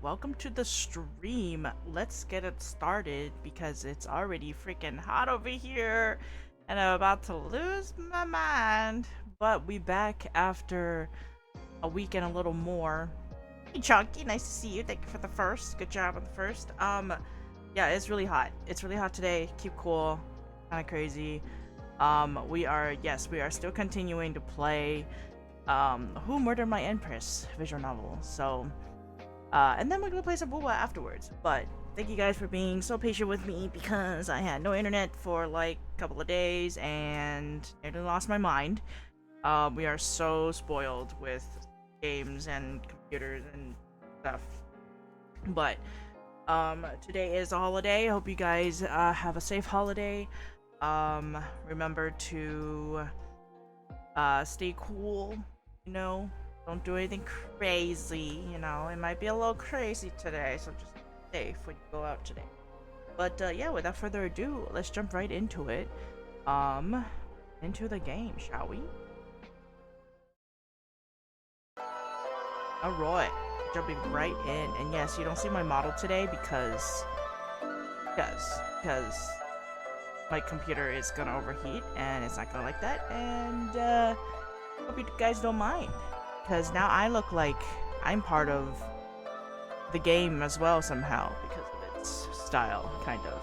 welcome to the stream. Let's get it started because it's already freaking hot over here and I'm about to lose my mind. But we back after a week and a little more. Hey Chunky, nice to see you. Thank you for the first. Good job on the first. Yeah, it's really hot. It's really hot today. Keep cool. Kind of crazy. We are still continuing to play Who Murdered My Empress visual novel. And then we're gonna play some Booba afterwards. But thank you guys for being so patient with me because I had no internet for like a couple of days and nearly lost my mind. We are so spoiled with games and computers and stuff. But today is a holiday. I hope you guys have a safe holiday. Remember to stay cool, you know, don't do anything crazy, you know. It might be a little crazy today, so just stay safe when you go out today. But yeah, without further ado, let's jump right into it. Into the game, shall we? Alright, jumping right in. And yes, you don't see my model today because my computer is gonna overheat and it's not gonna like that. And hope you guys don't mind. Because now I look like I'm part of the game as well somehow because of its style, kind of.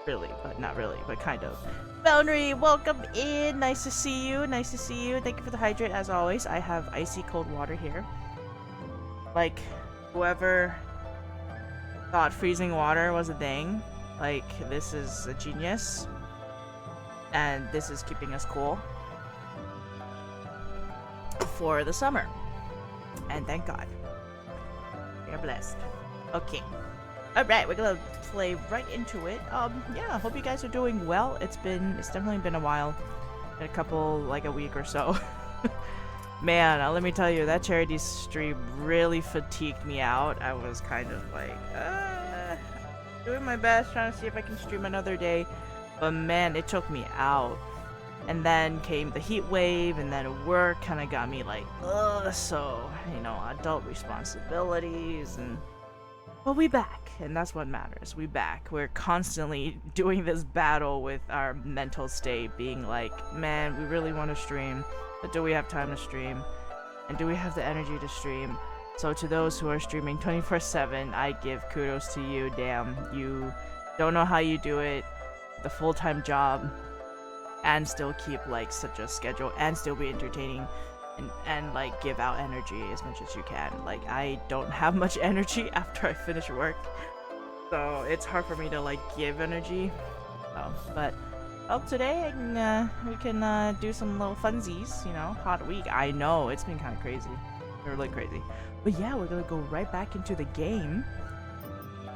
Really, but not really, but kind of. Boundary, welcome in. Nice to see you. Nice to see you. Thank you for the hydrate as always. I have icy cold water here. Like, whoever thought freezing water was a thing, like, this is a genius. And this is keeping us cool for the summer. And thank God. We are blessed. Okay. Alright, we're gonna play right into it. Yeah, I hope you guys are doing well. It's definitely been a while. Been a week or so. Man, let me tell you, that charity stream really fatigued me out. I was kind of like, doing my best, trying to see if I can stream another day. But man, it took me out. And then came the heat wave, and then work kind of got me like, ugh. So, you know, adult responsibilities, but we back, and that's what matters. We back. We're constantly doing this battle with our mental state, being like, man, we really want to stream, but do we have time to stream? And do we have the energy to stream? So to those who are streaming 24/7, I give kudos to you. Damn, you don't know how you do it. The full-time job. And still keep like such a schedule and still be entertaining and like give out energy as much as you can. Like, I don't have much energy after I finish work, so it's hard for me to like give energy. But today we can do some little funsies, you know. Hot week, I know, it's been kind of crazy, really crazy. But yeah, we're gonna go right back into the game.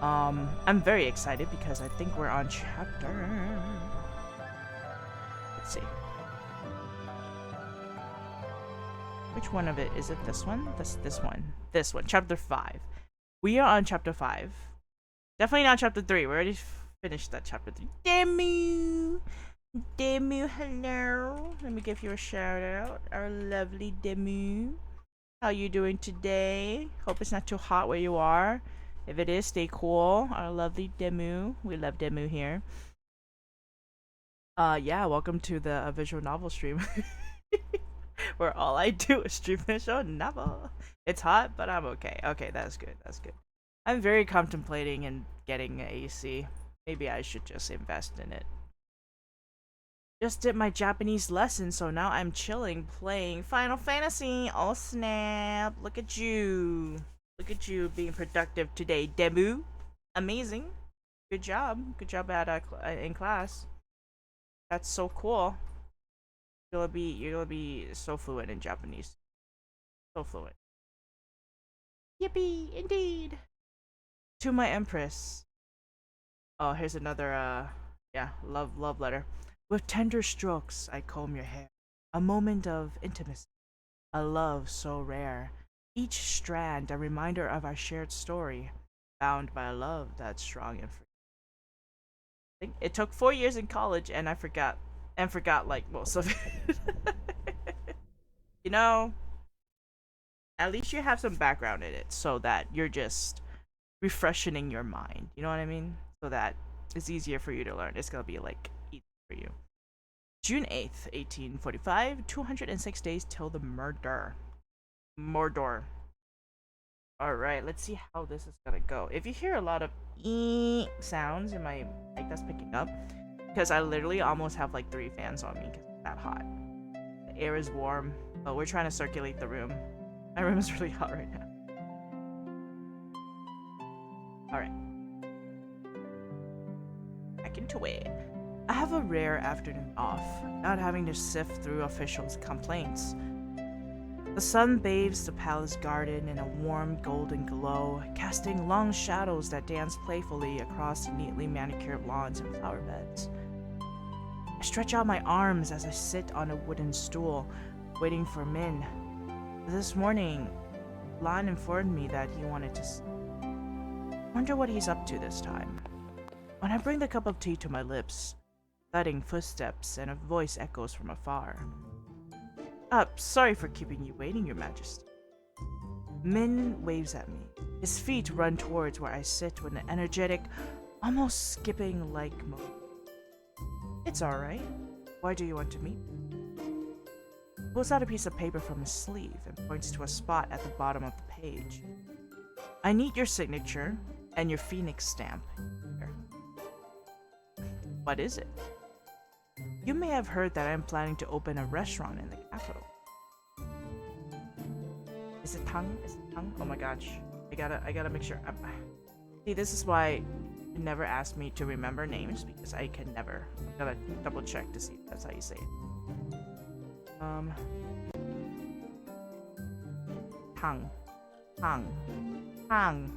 I'm very excited because I think we're on chapter, let's see. Which one of it? Is it this one? This one. This one. Chapter 5. We are on chapter 5. Definitely not chapter 3. We already finished that chapter 3. Demu! Demu, hello. Let me give you a shout out. Our lovely Demu. How you doing today? Hope it's not too hot where you are. If it is, stay cool. Our lovely Demu. We love Demu here. Yeah, welcome to the visual novel stream. Where all I do is stream visual novel. It's hot, but I'm okay. Okay, that's good. That's good. I'm very contemplating in getting an AC. Maybe I should just invest in it. Just did my Japanese lesson, so now I'm chilling, playing Final Fantasy. Oh snap! Look at you. Look at you being productive today, Demu. Amazing. Good job. Good job at in class. That's so cool. You're gonna be so fluent in Japanese. So fluent. Yippee, indeed. To my Empress. Oh, here's another yeah, love letter. With tender strokes I comb your hair. A moment of intimacy. A love so rare. Each strand a reminder of our shared story. Bound by a love that's strong and free. I think it took 4 years in college and I forgot like most of it. You know, at least you have some background in it so that you're just refreshing your mind. You know what I mean? So that it's easier for you to learn. It's gonna be like easy for you. June 8th, 1845, 206 days till the murder. Mordor. Alright, let's see how this is gonna go. If you hear a lot of sounds in my mic that's picking up, because I literally almost have like 3 fans on me because it's that hot. The air is warm, but we're trying to circulate the room. My room is really hot right now. Alright. Back into it. I have a rare afternoon off, not having to sift through officials' complaints. The sun bathes the palace garden in a warm golden glow, casting long shadows that dance playfully across the neatly manicured lawns and flower beds. I stretch out my arms as I sit on a wooden stool, waiting for Min. This morning, Lan informed me that he wanted to wonder what he's up to this time. When I bring the cup of tea to my lips, thudding footsteps and a voice echoes from afar. Sorry for keeping you waiting, Your Majesty. Min waves at me. His feet run towards where I sit with an energetic, almost skipping like motion. It's alright. Why do you want to meet me? He pulls out a piece of paper from his sleeve and points to a spot at the bottom of the page. I need your signature and your phoenix stamp. Here. What is it? You may have heard that I'm planning to open a restaurant in the capital. Is it tongue? Is it tongue? Oh my gosh. I gotta make sure. See, this is why you never ask me to remember names, because I can never. I gotta double check to see if that's how you say it. Tongue.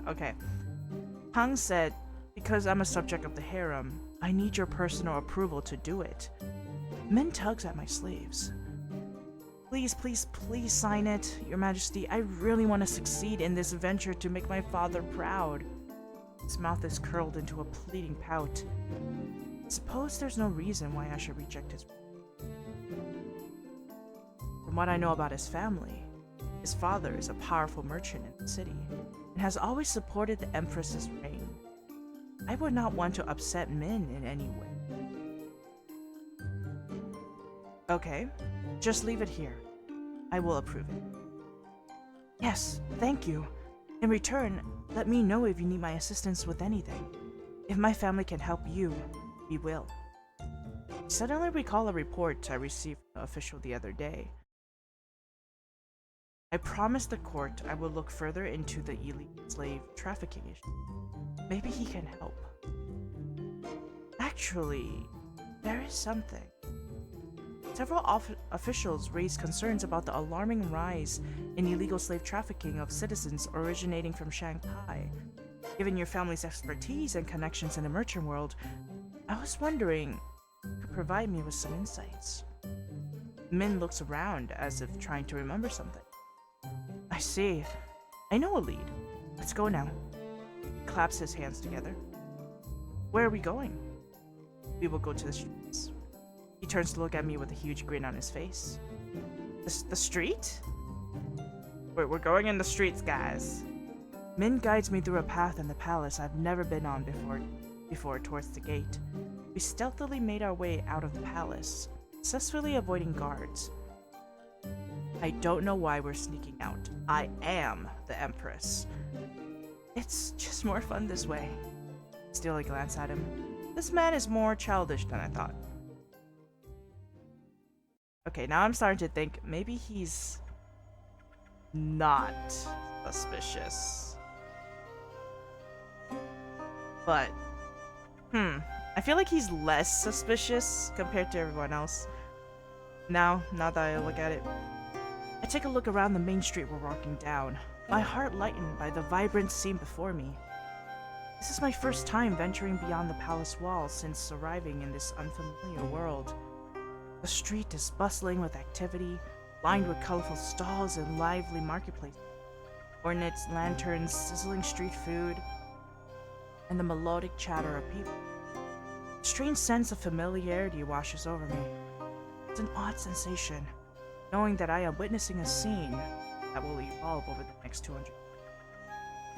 Okay. Tang said, because I'm a subject of the harem, I need your personal approval to do it. Min tugs at my sleeves. Please sign it, Your Majesty. I really want to succeed in this venture to make my father proud. His mouth is curled into a pleading pout. Suppose there's no reason why I should reject his. From what I know about his family, his father is a powerful merchant in the city and has always supported the Empress's reign. I would not want to upset Min in any way. Okay, just leave it here. I will approve it. Yes, thank you. In return, let me know if you need my assistance with anything. If my family can help you, we will. I suddenly recall a report I received from the official the other day. I promised the court I would look further into the illegal slave trafficking issue. Maybe he can help. Actually, there is something. Several officials raised concerns about the alarming rise in illegal slave trafficking of citizens originating from Shanghai. Given your family's expertise and connections in the merchant world, I was wondering if you could provide me with some insights. Min looks around as if trying to remember something. I see. I know a lead. Let's go now. He claps his hands together. Where are we going? We will go to the streets. He turns to look at me with a huge grin on his face. The street? We're going in the streets, guys. Min guides me through a path in the palace I've never been on before towards the gate. We stealthily made our way out of the palace, successfully avoiding guards. I don't know why we're sneaking out. I am the Empress. It's just more fun this way. Steal a glance at him. This man is more childish than I thought. Okay, now I'm starting to think maybe he's not suspicious. But, I feel like he's less suspicious compared to everyone else. Now that I look at it. I take a look around the main street we're walking down, my heart lightened by the vibrant scene before me. This is my first time venturing beyond the palace walls since arriving in this unfamiliar world. The street is bustling with activity, lined with colorful stalls and lively marketplaces. Ornate lanterns, sizzling street food, and the melodic chatter of people. A strange sense of familiarity washes over me. It's an odd sensation, knowing that I am witnessing a scene that will evolve over the next 200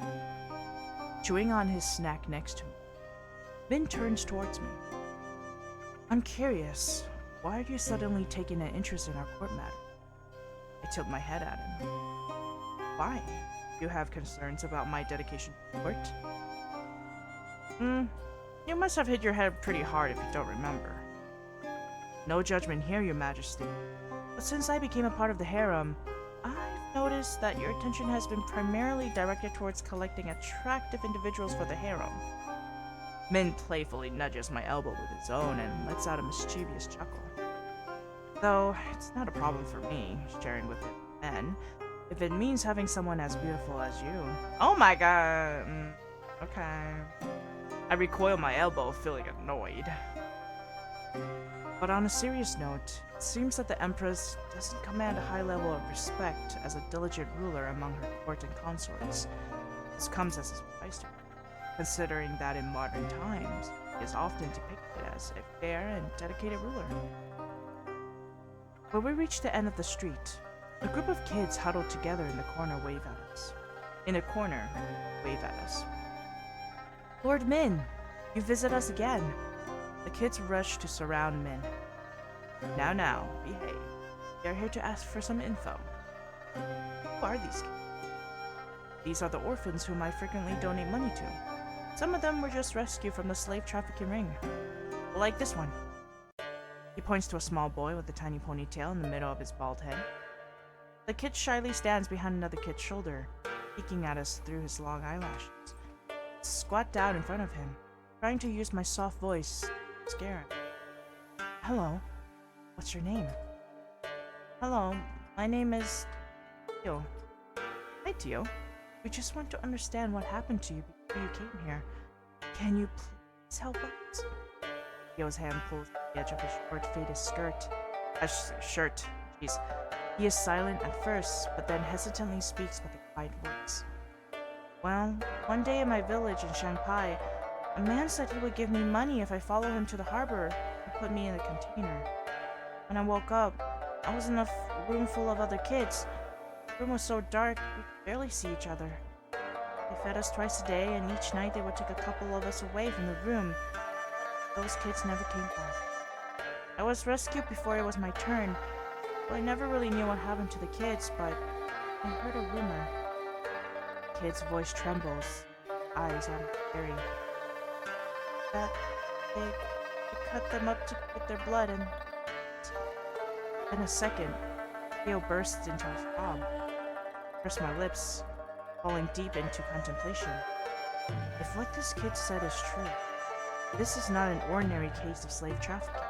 years. chewing on his snack next to me. Min turns towards me. I'm curious, why are you suddenly taking an interest in our court matter? I tilt my head at him. Why? You have concerns about my dedication to court? You must have hit your head pretty hard if you don't remember. No judgment here, Your Majesty. But since I became a part of the harem, I've noticed that your attention has been primarily directed towards collecting attractive individuals for the harem. Min playfully nudges my elbow with his own and lets out a mischievous chuckle. Though, it's not a problem for me, sharing with men, if it means having someone as beautiful as you. Oh my god! Okay. I recoil my elbow, feeling annoyed. But on a serious note, it seems that the Empress doesn't command a high level of respect as a diligent ruler among her court and consorts. This comes as a surprise to her, considering that in modern times, she is often depicted as a fair and dedicated ruler. When we reach the end of the street, a group of kids huddled together in the corner wave at us. Lord Min, you visit us again. The kids rush to surround Min. Now, behave. They're here to ask for some info. Who are these kids? These are the orphans whom I frequently donate money to. Some of them were just rescued from the slave trafficking ring. Like this one. He points to a small boy with a tiny ponytail in the middle of his bald head. The kid shyly stands behind another kid's shoulder, peeking at us through his long eyelashes. I squat down in front of him, trying to use my soft voice to scare him. Hello, what's your name? Hello, my name is Tio. Hi, Tio. We just want to understand what happened to you before you came here. Can you please help us? Tio's hand pulls the edge of his short, faded shirt. Jeez. He is silent at first, but then hesitantly speaks with a quiet voice. Well, one day in my village in Shanghai, a man said he would give me money if I follow him to the harbor and put me in a container. When I woke up, I was in a room full of other kids. The room was so dark, we could barely see each other. They fed us twice a day, and each night they would take a couple of us away from the room. Those kids never came back. I was rescued before it was my turn. Well, I never really knew what happened to the kids, but I heard a rumor. The kid's voice trembles, eyes on scary. That they cut them up to get their blood, and in a second, Theo bursts into a sob. I press my lips, falling deep into contemplation. If what this kid said is true, this is not an ordinary case of slave trafficking.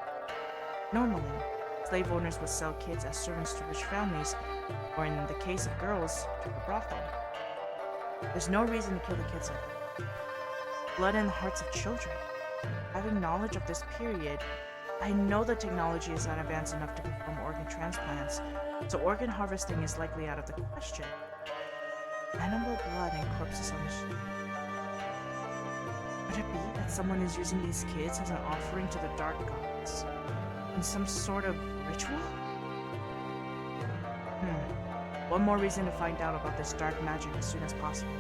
Normally, slave owners would sell kids as servants to rich families, or in the case of girls, to a brothel. There's no reason to kill the kids like that. Blood in the hearts of children. Having knowledge of this period, I know the technology is not advanced enough to perform organ transplants, so organ harvesting is likely out of the question. Animal blood and corpses on the street. Could it be that someone is using these kids as an offering to the dark gods? In some sort of ritual? One more reason to find out about this dark magic as soon as possible.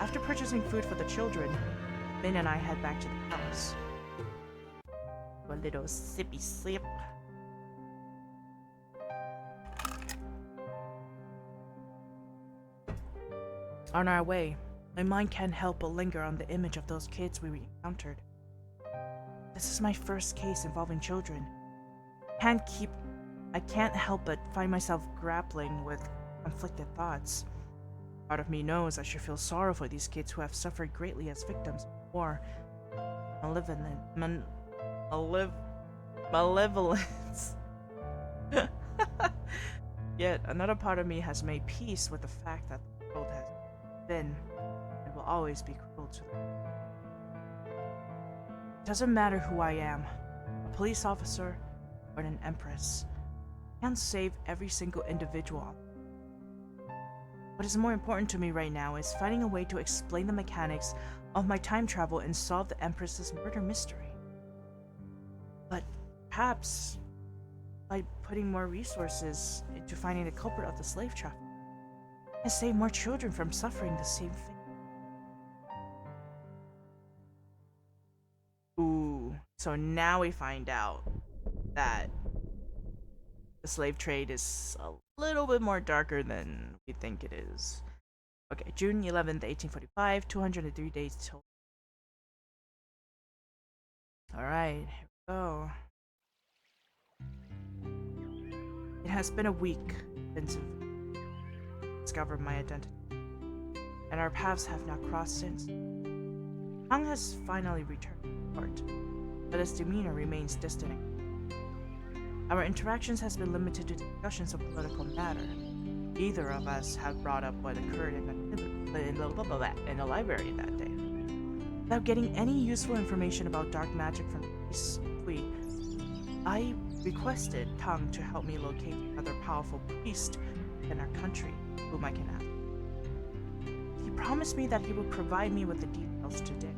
After purchasing food for the children, Min and I head back to the house. A little sippy sip. On our way, my mind can't help but linger on the image of those kids we encountered. This is my first case involving children. I can't help but find myself grappling with conflicted thoughts. Part of me knows I should feel sorrow for these kids who have suffered greatly as victims of war. Malevolence. Yet another part of me has made peace with the fact that the world has been and will always be cruel to them. It doesn't matter who I am, a police officer or an empress. I can't save every single individual. What is more important to me right now is finding a way to explain the mechanics of my time travel and solve the Empress's murder mystery. But perhaps by putting more resources into finding the culprit of the slave traffic, and save more children from suffering the same fate. So now we find out that the slave trade is a little bit more darker than we think it is. Okay, June 11th, 1845, 203 days till. Alright, here we go. It has been a week since I discovered my identity, and our paths have not crossed since. Tang has finally returned to court, but his demeanor remains distant. Our interactions has been limited to discussions of political matter. Neither of us have brought up what occurred in the library that day. Without getting any useful information about dark magic from the priest, I requested Tang to help me locate another powerful priest in our country whom I can ask. He promised me that he would provide me with the details today.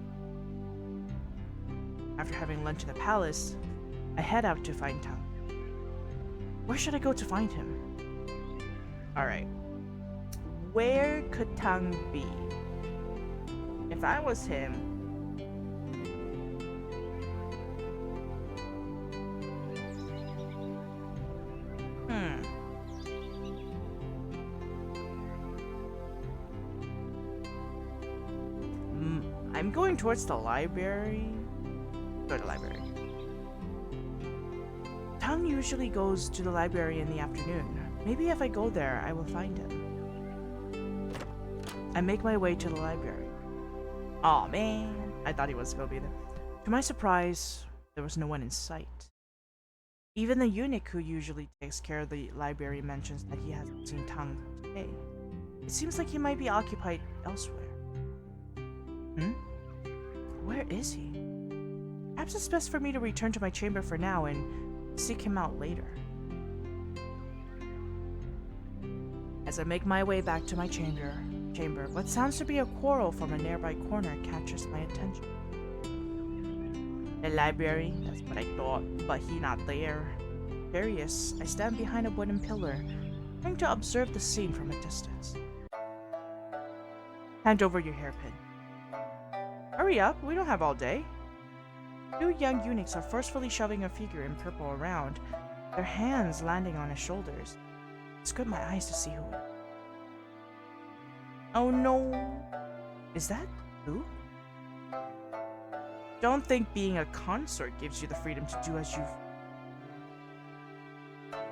After having lunch in the palace, I head out to find Tang. Where should I go to find him? Alright. Where could Tang be? If I was him, I'm going towards the library. Go to the library. Tang usually goes to the library in the afternoon. Maybe if I go there, I will find him. I make my way to the library. Aw, man. I thought he was gonna be there. To my surprise, there was no one in sight. Even the eunuch who usually takes care of the library mentions that he hasn't seen Tang today. It seems like he might be occupied elsewhere. Where is he? Perhaps it's best for me to return to my chamber for now and seek him out later. As I make my way back to my chamber, what sounds to be a quarrel from a nearby corner catches my attention. The library, that's what I thought, but he not there. Curious, I stand behind a wooden pillar, trying to observe the scene from a distance. Hand over your hairpin. Hurry up, we don't have all day. Two young eunuchs are forcefully shoving a figure in purple around, their hands landing on his shoulders. I squint my eyes to see who. Oh no. Is that who? Don't think being a consort gives you the freedom to do as you.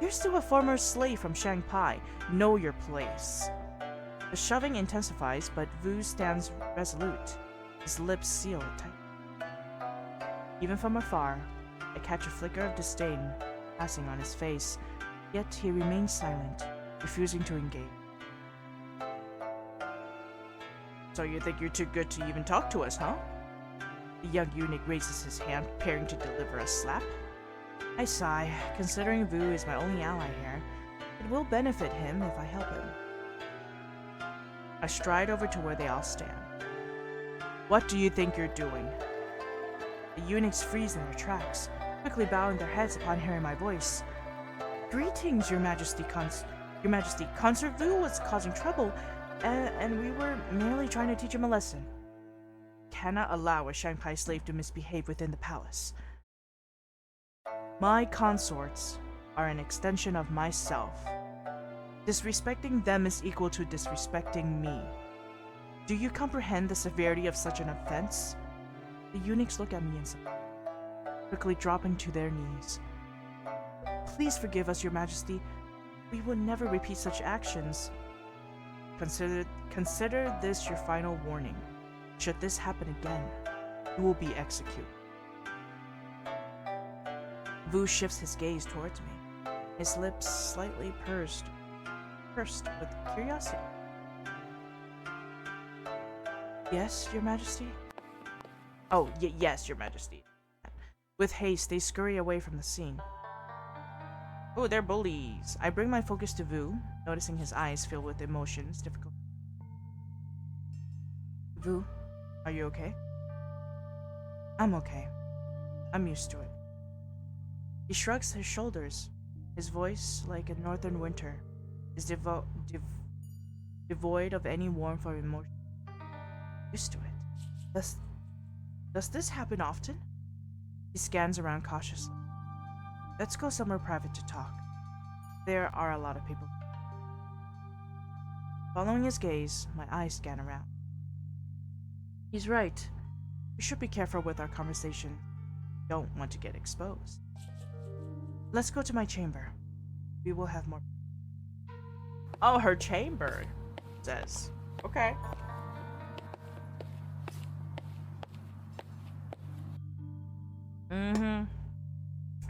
You're still a former slave from Shanghai. Know your place. The shoving intensifies, but Vu stands resolute, his lips sealed tight. Even from afar, I catch a flicker of disdain passing on his face, yet he remains silent, refusing to engage. So you think you're too good to even talk to us, huh? The young eunuch raises his hand, preparing to deliver a slap. I sigh, considering Vu is my only ally here. It will benefit him if I help him. I stride over to where they all stand. What do you think you're doing? The eunuchs freeze in their tracks, quickly bowing their heads upon hearing my voice. Greetings, Your Majesty, Your Majesty. Consort Vu was causing trouble, and we were merely trying to teach him a lesson. Cannot allow a Shanghai slave to misbehave within the palace. My consorts are an extension of myself. Disrespecting them is equal to disrespecting me. Do you comprehend the severity of such an offense? The eunuchs look at me and quickly dropping to their knees. Please forgive us, Your Majesty. We will never repeat such actions. Consider this your final warning. Should this happen again, you will be executed. Vu shifts his gaze towards me, his lips slightly pursed with curiosity. Yes, Your Majesty? Oh, yes, Your Majesty. With haste, they scurry away from the scene. Oh, they're bullies. I bring my focus to Vu, noticing his eyes fill with emotions difficult. Vu, are you okay? I'm okay. I'm used to it. He shrugs his shoulders. His voice, like a northern winter, is devoid of any warmth or emotion. Used to it. Does this happen often? He scans around cautiously. Let's go somewhere private to talk. There are a lot of people. Following his gaze, my eyes scan around. He's right. We should be careful with our conversation. Don't want to get exposed. Let's go to my chamber. We will have more. Oh, her chamber, says. Okay.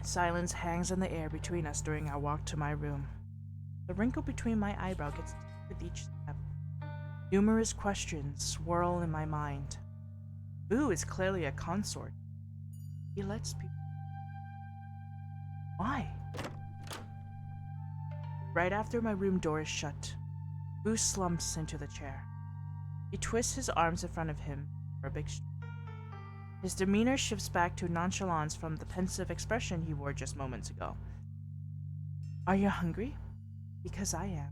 Silence hangs in the air between us during our walk to my room. The wrinkle between my eyebrow gets deeper with each step. Numerous questions swirl in my mind. Boo is clearly a consort. He lets people. Why? Right after my room door is shut, Boo slumps into the chair. He twists his arms in front of him for a big His demeanor shifts back to nonchalance from the pensive expression he wore just moments ago. Are you hungry? Because I am.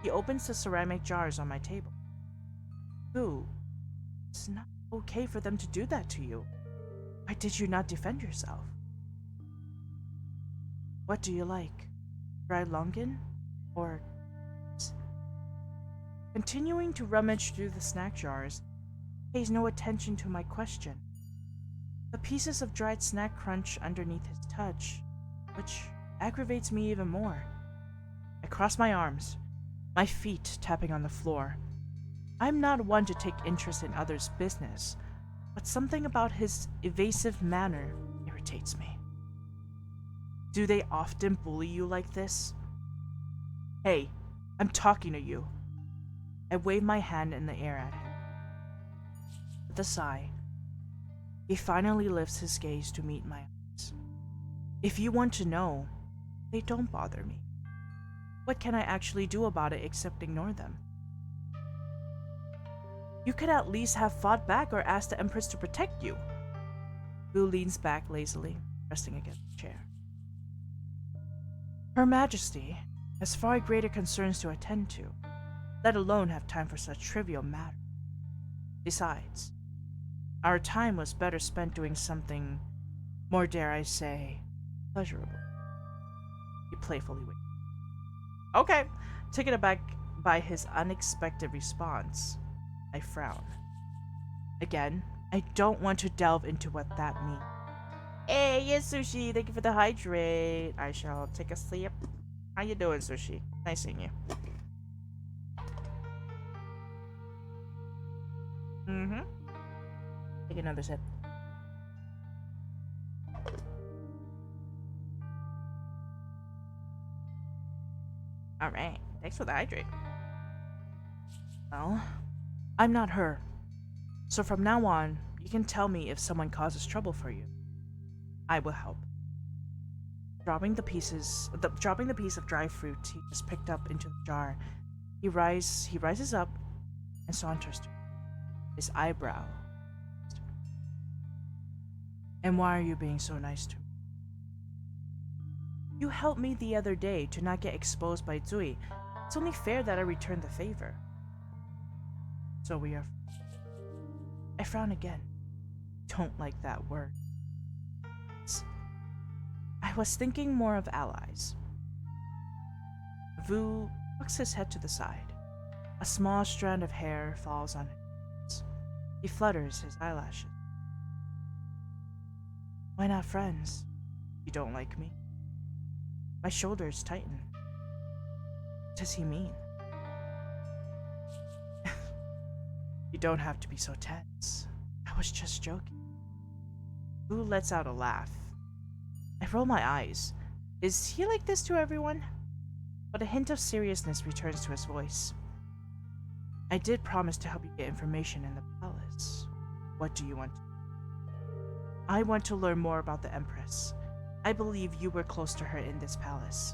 He opens the ceramic jars on my table. Boo, it's not okay for them to do that to you. Why did you not defend yourself? What do you like? Fried longan? Or... Continuing to rummage through the snack jars, he pays no attention to my question. The pieces of dried snack crunch underneath his touch, which aggravates me even more. I cross my arms, my feet tapping on the floor. I'm not one to take interest in others' business, but something about his evasive manner irritates me. Do they often bully you like this? Hey, I'm talking to you. I wave my hand in the air at him. With a sigh, he finally lifts his gaze to meet my eyes. If you want to know, they don't bother me. What can I actually do about it except ignore them? You could at least have fought back or asked the Empress to protect you. Boo leans back lazily, resting against the chair. Her Majesty has far greater concerns to attend to, let alone have time for such trivial matters. Besides, our time was better spent doing something more, dare I say, pleasurable. He playfully waits. Okay, taken aback by his unexpected response, I frown. Again, I don't want to delve into what that means. Hey, yes, Sushi, thank you for the hydrate. I shall take a sip. How you doing, Sushi? Nice seeing you. Take another sip. Alright, thanks for the hydrate. Well, I'm not her. So from now on, you can tell me if someone causes trouble for you. I will help. Dropping the piece of dry fruit he just picked up into the jar, he rises up and saunters to me, his eyebrow. And why are you being so nice to me? You helped me the other day to not get exposed by Zui. It's only fair that I return the favor. So we are... I frown again. Don't like that word. I was thinking more of allies. Vu hooks his head to the side. A small strand of hair falls on his. He flutters his eyelashes. Why not friends? You don't like me? My shoulders tighten. What does he mean? You don't have to be so tense. I was just joking. Boo lets out a laugh. I roll my eyes. Is he like this to everyone? But a hint of seriousness returns to his voice. I did promise to help you get information in the palace. What do you want to do? I want to learn more about the Empress. I believe you were close to her in this palace.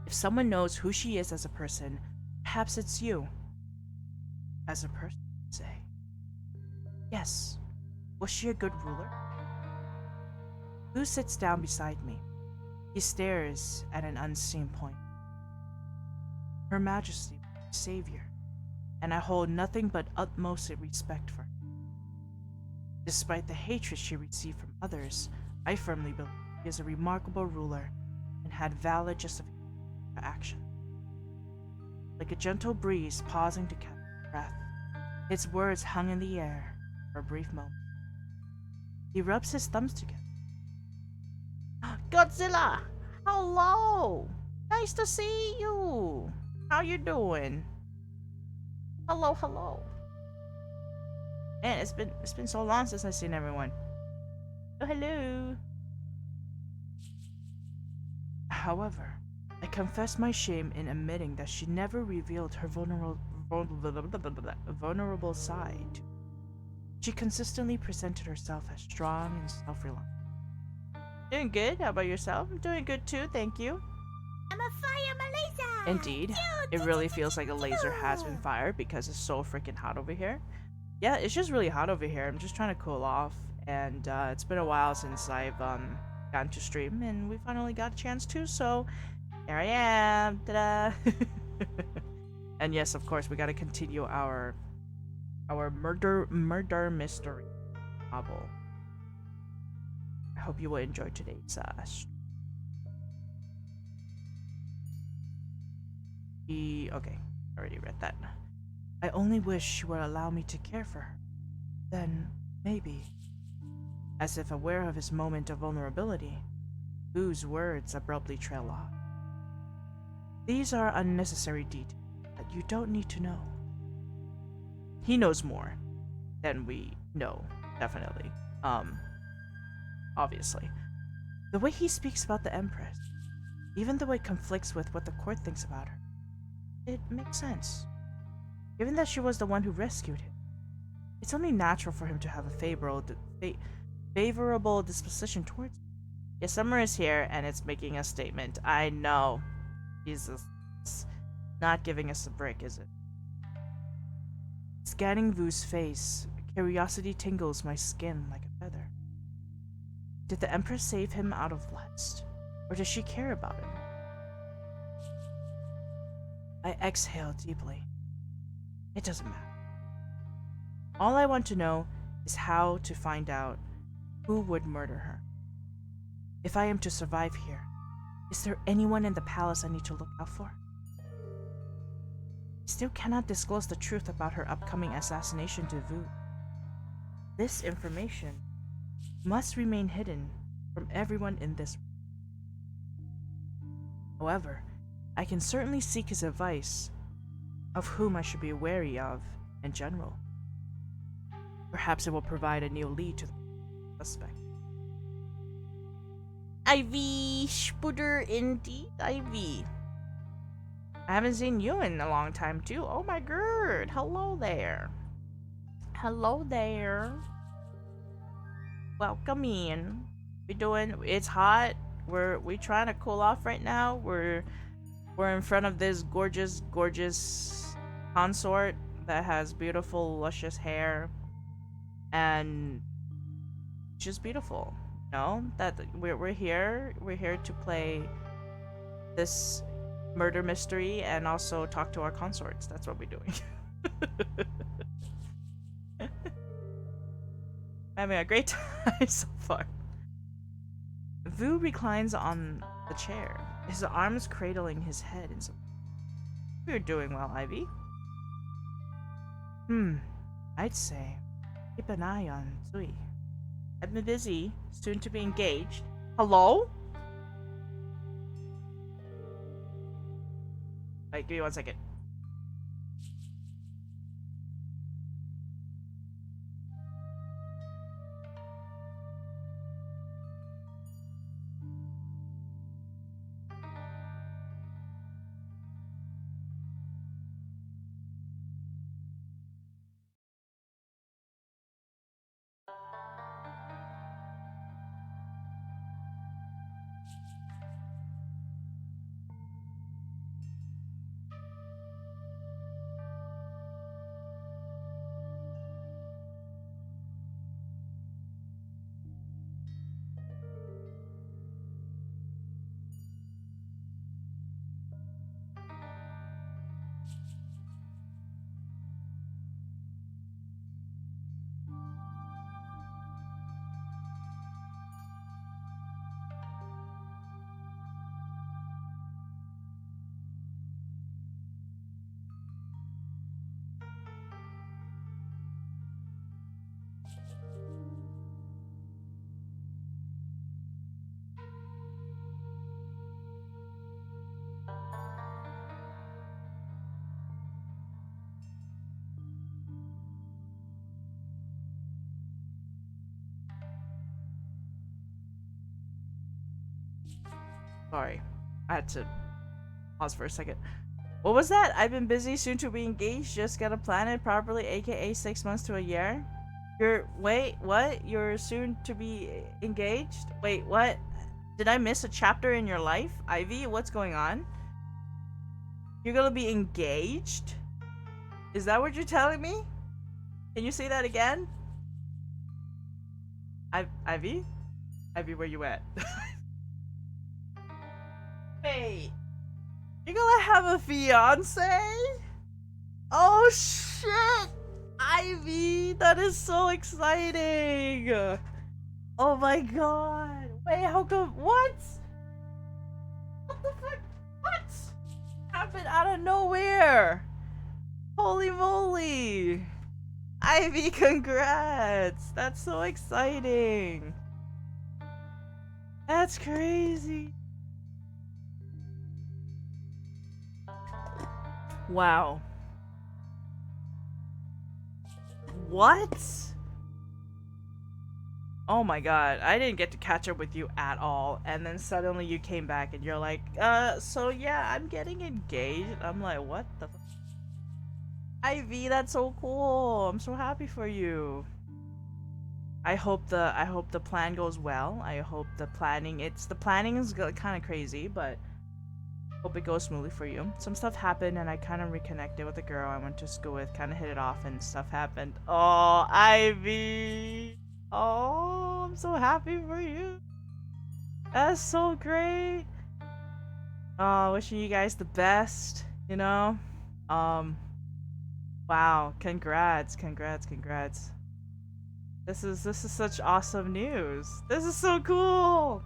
If someone knows who she is as a person, perhaps it's you. As a person, say. Yes. Was she a good ruler? Boo sits down beside me. He stares at an unseen point. Her Majesty, my savior, and I hold nothing but utmost respect for her. Despite the hatred she received from others, I firmly believe he is a remarkable ruler and had valid justification for action. Like a gentle breeze pausing to catch breath, his words hung in the air for a brief moment. He rubs his thumbs together. Godzilla! Hello! Nice to see you! How you doing? Hello, hello. Man, it's been so long since I've seen everyone. Oh, hello. However, I confess my shame in admitting that she never revealed her vulnerable side. She consistently presented herself as strong and self-reliant. Doing good. How about yourself? I'm doing good too, thank you. I'm a fire, I'm a laser! Indeed. It really feels like a laser has been fired because it's so freaking hot over here. Yeah, it's just really hot over here. I'm just trying to cool off, and it's been a while since I've gotten to stream, and we finally got a chance to, so here I am. Ta-da! And yes, of course, we gotta continue our murder mystery novel. I hope you will enjoy today's okay, I already read that. I only wish she would allow me to care for her. Then, maybe. As if aware of his moment of vulnerability, Vu's words abruptly trail off. These are unnecessary details that you don't need to know. He knows more than we know, definitely. Obviously. The way he speaks about the Empress, even though it conflicts with what the court thinks about her, it makes sense. Given that she was the one who rescued him, it's only natural for him to have a favorable disposition towards her. Yeah, Summer is here and it's making a statement. I know. Jesus. It's not giving us a break, is it? Scanning Vu's face, curiosity tingles my skin like a feather. Did the Empress save him out of lust? Or does she care about him? I exhale deeply. It doesn't matter. All I want to know is how to find out who would murder her. If I am to survive here, is there anyone in the palace I need to look out for? I still cannot disclose the truth about her upcoming assassination to Vu. This information must remain hidden from everyone in this room. However, I can certainly seek his advice of whom I should be wary of in general. Perhaps it will provide a new lead to the suspect. Ivy Spuder, indeed, Ivy. I haven't seen you in a long time too. Oh my god, hello there. Hello there. Welcome in. It's hot. We trying to cool off right now. We're in front of this gorgeous consort that has beautiful, luscious hair, and just beautiful. You know that we're here. We're here to play this murder mystery and also talk to our consorts. That's what we're doing. Having a great time so far. Vu reclines on the chair, his arms cradling his head in some. We're doing well, Ivy. I'd say keep an eye on Zui. I've been busy, soon to be engaged. Hello? Wait, give me 1 second. Sorry. I had to pause for a second. What was that? I've been busy, soon to be engaged, just gotta plan it properly, aka 6 months to a year. Wait, what? You're soon to be engaged? Wait, what? Did I miss a chapter in your life? Ivy, what's going on? You're gonna be engaged? Is that what you're telling me? Can you say that again? Ivy? Ivy, where you at? Wait. You're gonna have a fiance? Oh shit! Ivy, that is so exciting! Oh my god! Wait, how come? What? What the fuck? What? Happened out of nowhere! Holy moly! Ivy, congrats! That's so exciting! That's crazy! Wow. What? Oh my god, I didn't get to catch up with you at all, and then suddenly you came back and you're like, so yeah, I'm getting engaged. I'm like, what the f- Ivy, that's so cool. I'm so happy for you. I hope the plan goes well. I hope the planning is kind of crazy, but hope it goes smoothly for you. Some stuff happened and I kind of reconnected with a girl I went to school with, kind of hit it off and stuff happened. Oh, Ivy. Oh, I'm so happy for you. That's so great. Oh, wishing you guys the best, you know? Wow, congrats, congrats, congrats. This is such awesome news. This is so cool.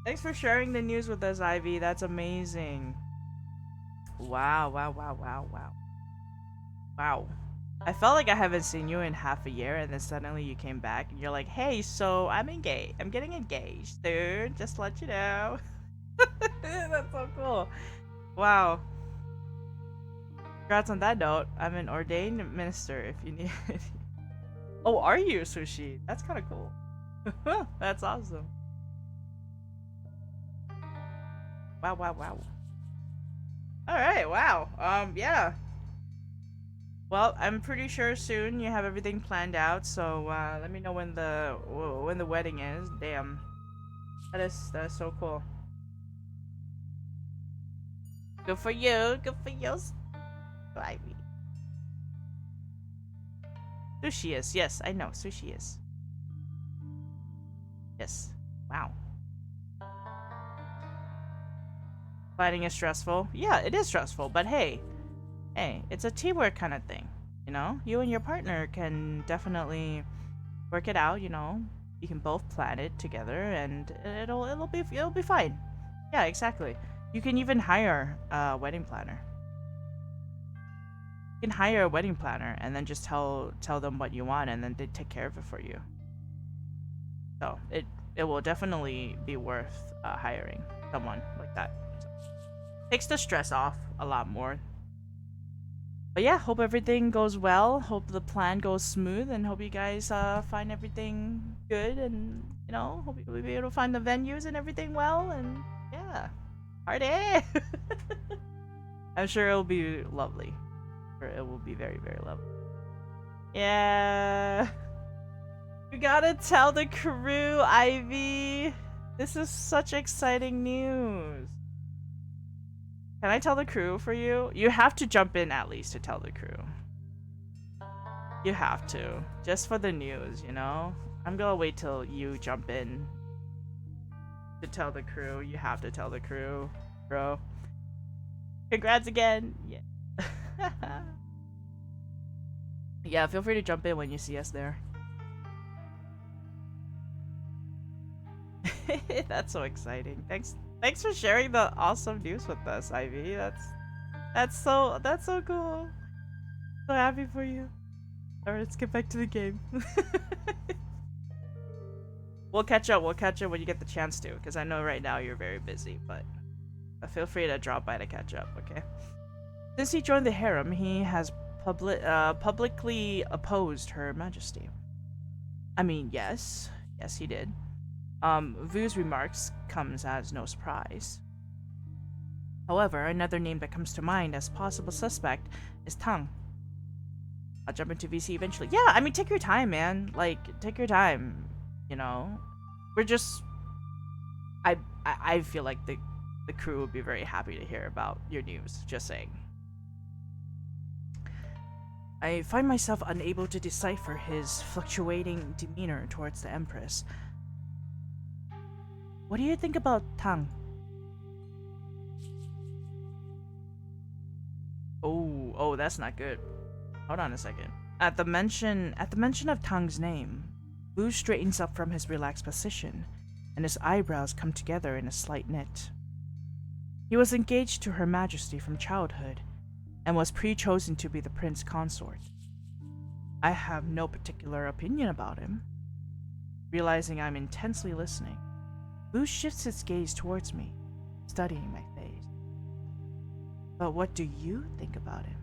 Thanks for sharing the news with us, Ivy. That's amazing. Wow, wow, wow, wow, wow. Wow. I felt like I haven't seen you in half a year, and then suddenly you came back and you're like, hey, so I'm engaged. I'm getting engaged, dude. Just to let you know. That's so cool. Wow. Congrats on that note. I'm an ordained minister if you need it. Oh, are you, Sushi? That's kind of cool. That's awesome. Wow, wow, wow. Alright, wow. Yeah. Well, I'm pretty sure soon you have everything planned out, so let me know when the wedding is. Damn. That is so cool. Good for you. Good for you. Ivy. Sushi is. Yes, I know. Sushi is. Yes. Wow. Fighting is stressful. Yeah, it is stressful, but hey, it's a teamwork kind of thing. You know, you and your partner can definitely work it out. You know, you can both plan it together, and it'll be fine. Yeah, exactly. You can even hire a wedding planner. You can hire a wedding planner and then just tell them what you want, and then they take care of it for you. So it will definitely be worth hiring someone like that. So, takes the stress off a lot more. But yeah, hope everything goes well. Hope the plan goes smooth, and hope you guys find everything good, and you know, hope you'll be able to find the venues and everything well. And yeah, party! I'm sure it'll be lovely. Or it will be very, very lovely. Yeah. You gotta tell the crew, Ivy. This is such exciting news. Can I tell the crew for you? You have to jump in at least to tell the crew. You have to. Just for the news, you know? I'm gonna wait till you jump in to tell the crew. You have to tell the crew, bro. Congrats again. Yeah. Yeah, feel free to jump in when you see us there. That's so exciting. Thanks for sharing the awesome news with us, Ivy. That's so cool. So happy for you. Alright, let's get back to the game. We'll catch up when you get the chance to, because I know right now you're very busy, but feel free to drop by to catch up, okay? Since he joined the harem, he has publicly opposed Her Majesty. I mean, yes he did. Vu's remarks comes as no surprise. However, another name that comes to mind as possible suspect is Tang. I'll jump into VC eventually. Yeah, I mean, take your time, man. Like, take your time. You know, we're just. I feel like the crew would be very happy to hear about your news. Just saying. I find myself unable to decipher his fluctuating demeanor towards the Empress. What do you think about Tang? Oh, that's not good. Hold on a second. At the mention of Tang's name, Vu straightens up from his relaxed position, and his eyebrows come together in a slight knit. He was engaged to Her Majesty from childhood, and was pre-chosen to be the prince consort. I have no particular opinion about him. Realizing I'm intensely listening, Vu shifts his gaze towards me, studying my face. But what do you think about him?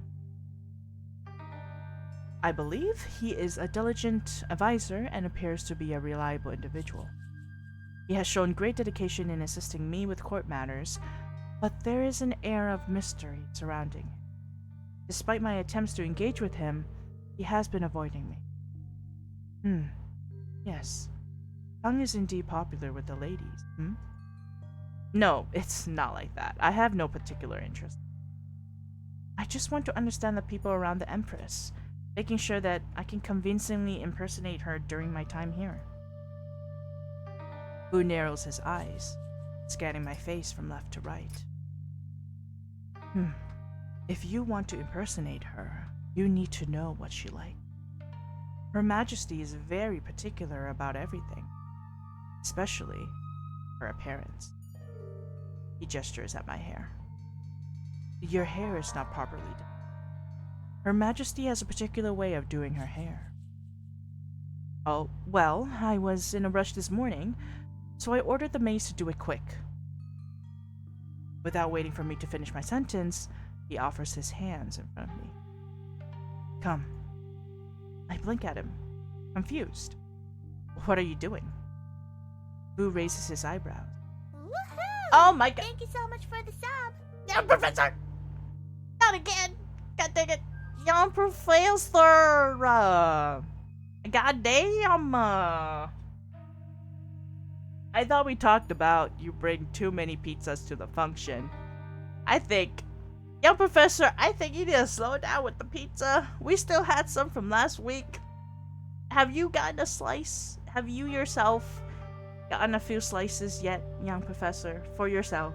I believe he is a diligent advisor and appears to be a reliable individual. He has shown great dedication in assisting me with court matters, but there is an air of mystery surrounding him. Despite my attempts to engage with him, he has been avoiding me. Yes. Tang is indeed popular with the ladies, No, it's not like that. I have no particular interest. I just want to understand the people around the Empress, making sure that I can convincingly impersonate her during my time here. Vu narrows his eyes, scanning my face from left to right. If you want to impersonate her, you need to know what she likes. Her Majesty is very particular about everything, especially her appearance. He gestures at my hair. Your hair is not properly done. Her Majesty has a particular way of doing her hair. Oh, well, I was in a rush this morning, so I ordered the maids to do it quick. Without waiting for me to finish my sentence, he offers his hands in front of me. Come. I blink at him, confused. What are you doing? Vu raises his eyebrows. Woohoo! Oh my god! Thank you so much for the sub. Young Professor! Not again. God dang it! Young Professor! God damn! I thought we talked about you bring too many pizzas to the function. Young Professor, I think you need to slow down with the pizza. We still had some from last week. Have you gotten a slice? Have you yourself gotten a few slices yet, Young Professor, for yourself?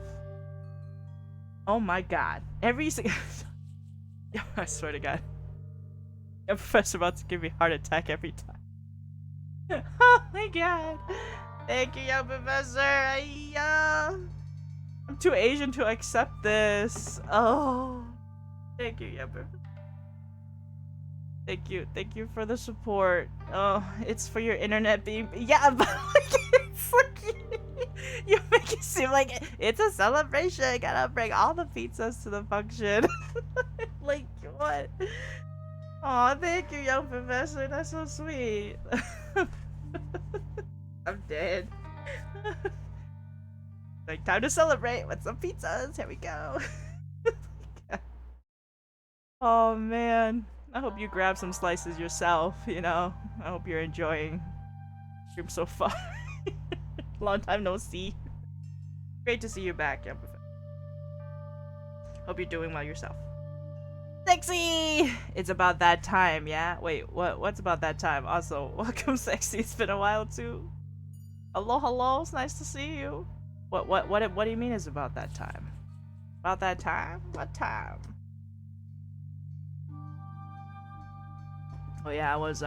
Oh my god. Every single... I swear to god. Young Professor about to give me a heart attack every time. Oh my god. Thank you, Young Professor. I'm too Asian to accept this. Oh. Thank you, Young Professor. Thank you for the support. Oh, it's for your internet being... Yeah, but it's like... You make it seem like it's a celebration. I gotta bring all the pizzas to the function. Like, what? Oh, thank you, Young Professor. That's so sweet. I'm dead. Like, time to celebrate with some pizzas. Here we go. Oh, man. I hope you grab some slices yourself, you know? I hope you're enjoying stream so far. Long time no see. Great to see you back, Empress. Hope you're doing well yourself. Sexy! It's about that time, yeah? Wait, what's about that time? Also, welcome, Sexy. It's been a while, too. Hello, it's nice to see you. What do you mean it's about that time? About that time? What time? Oh yeah, I was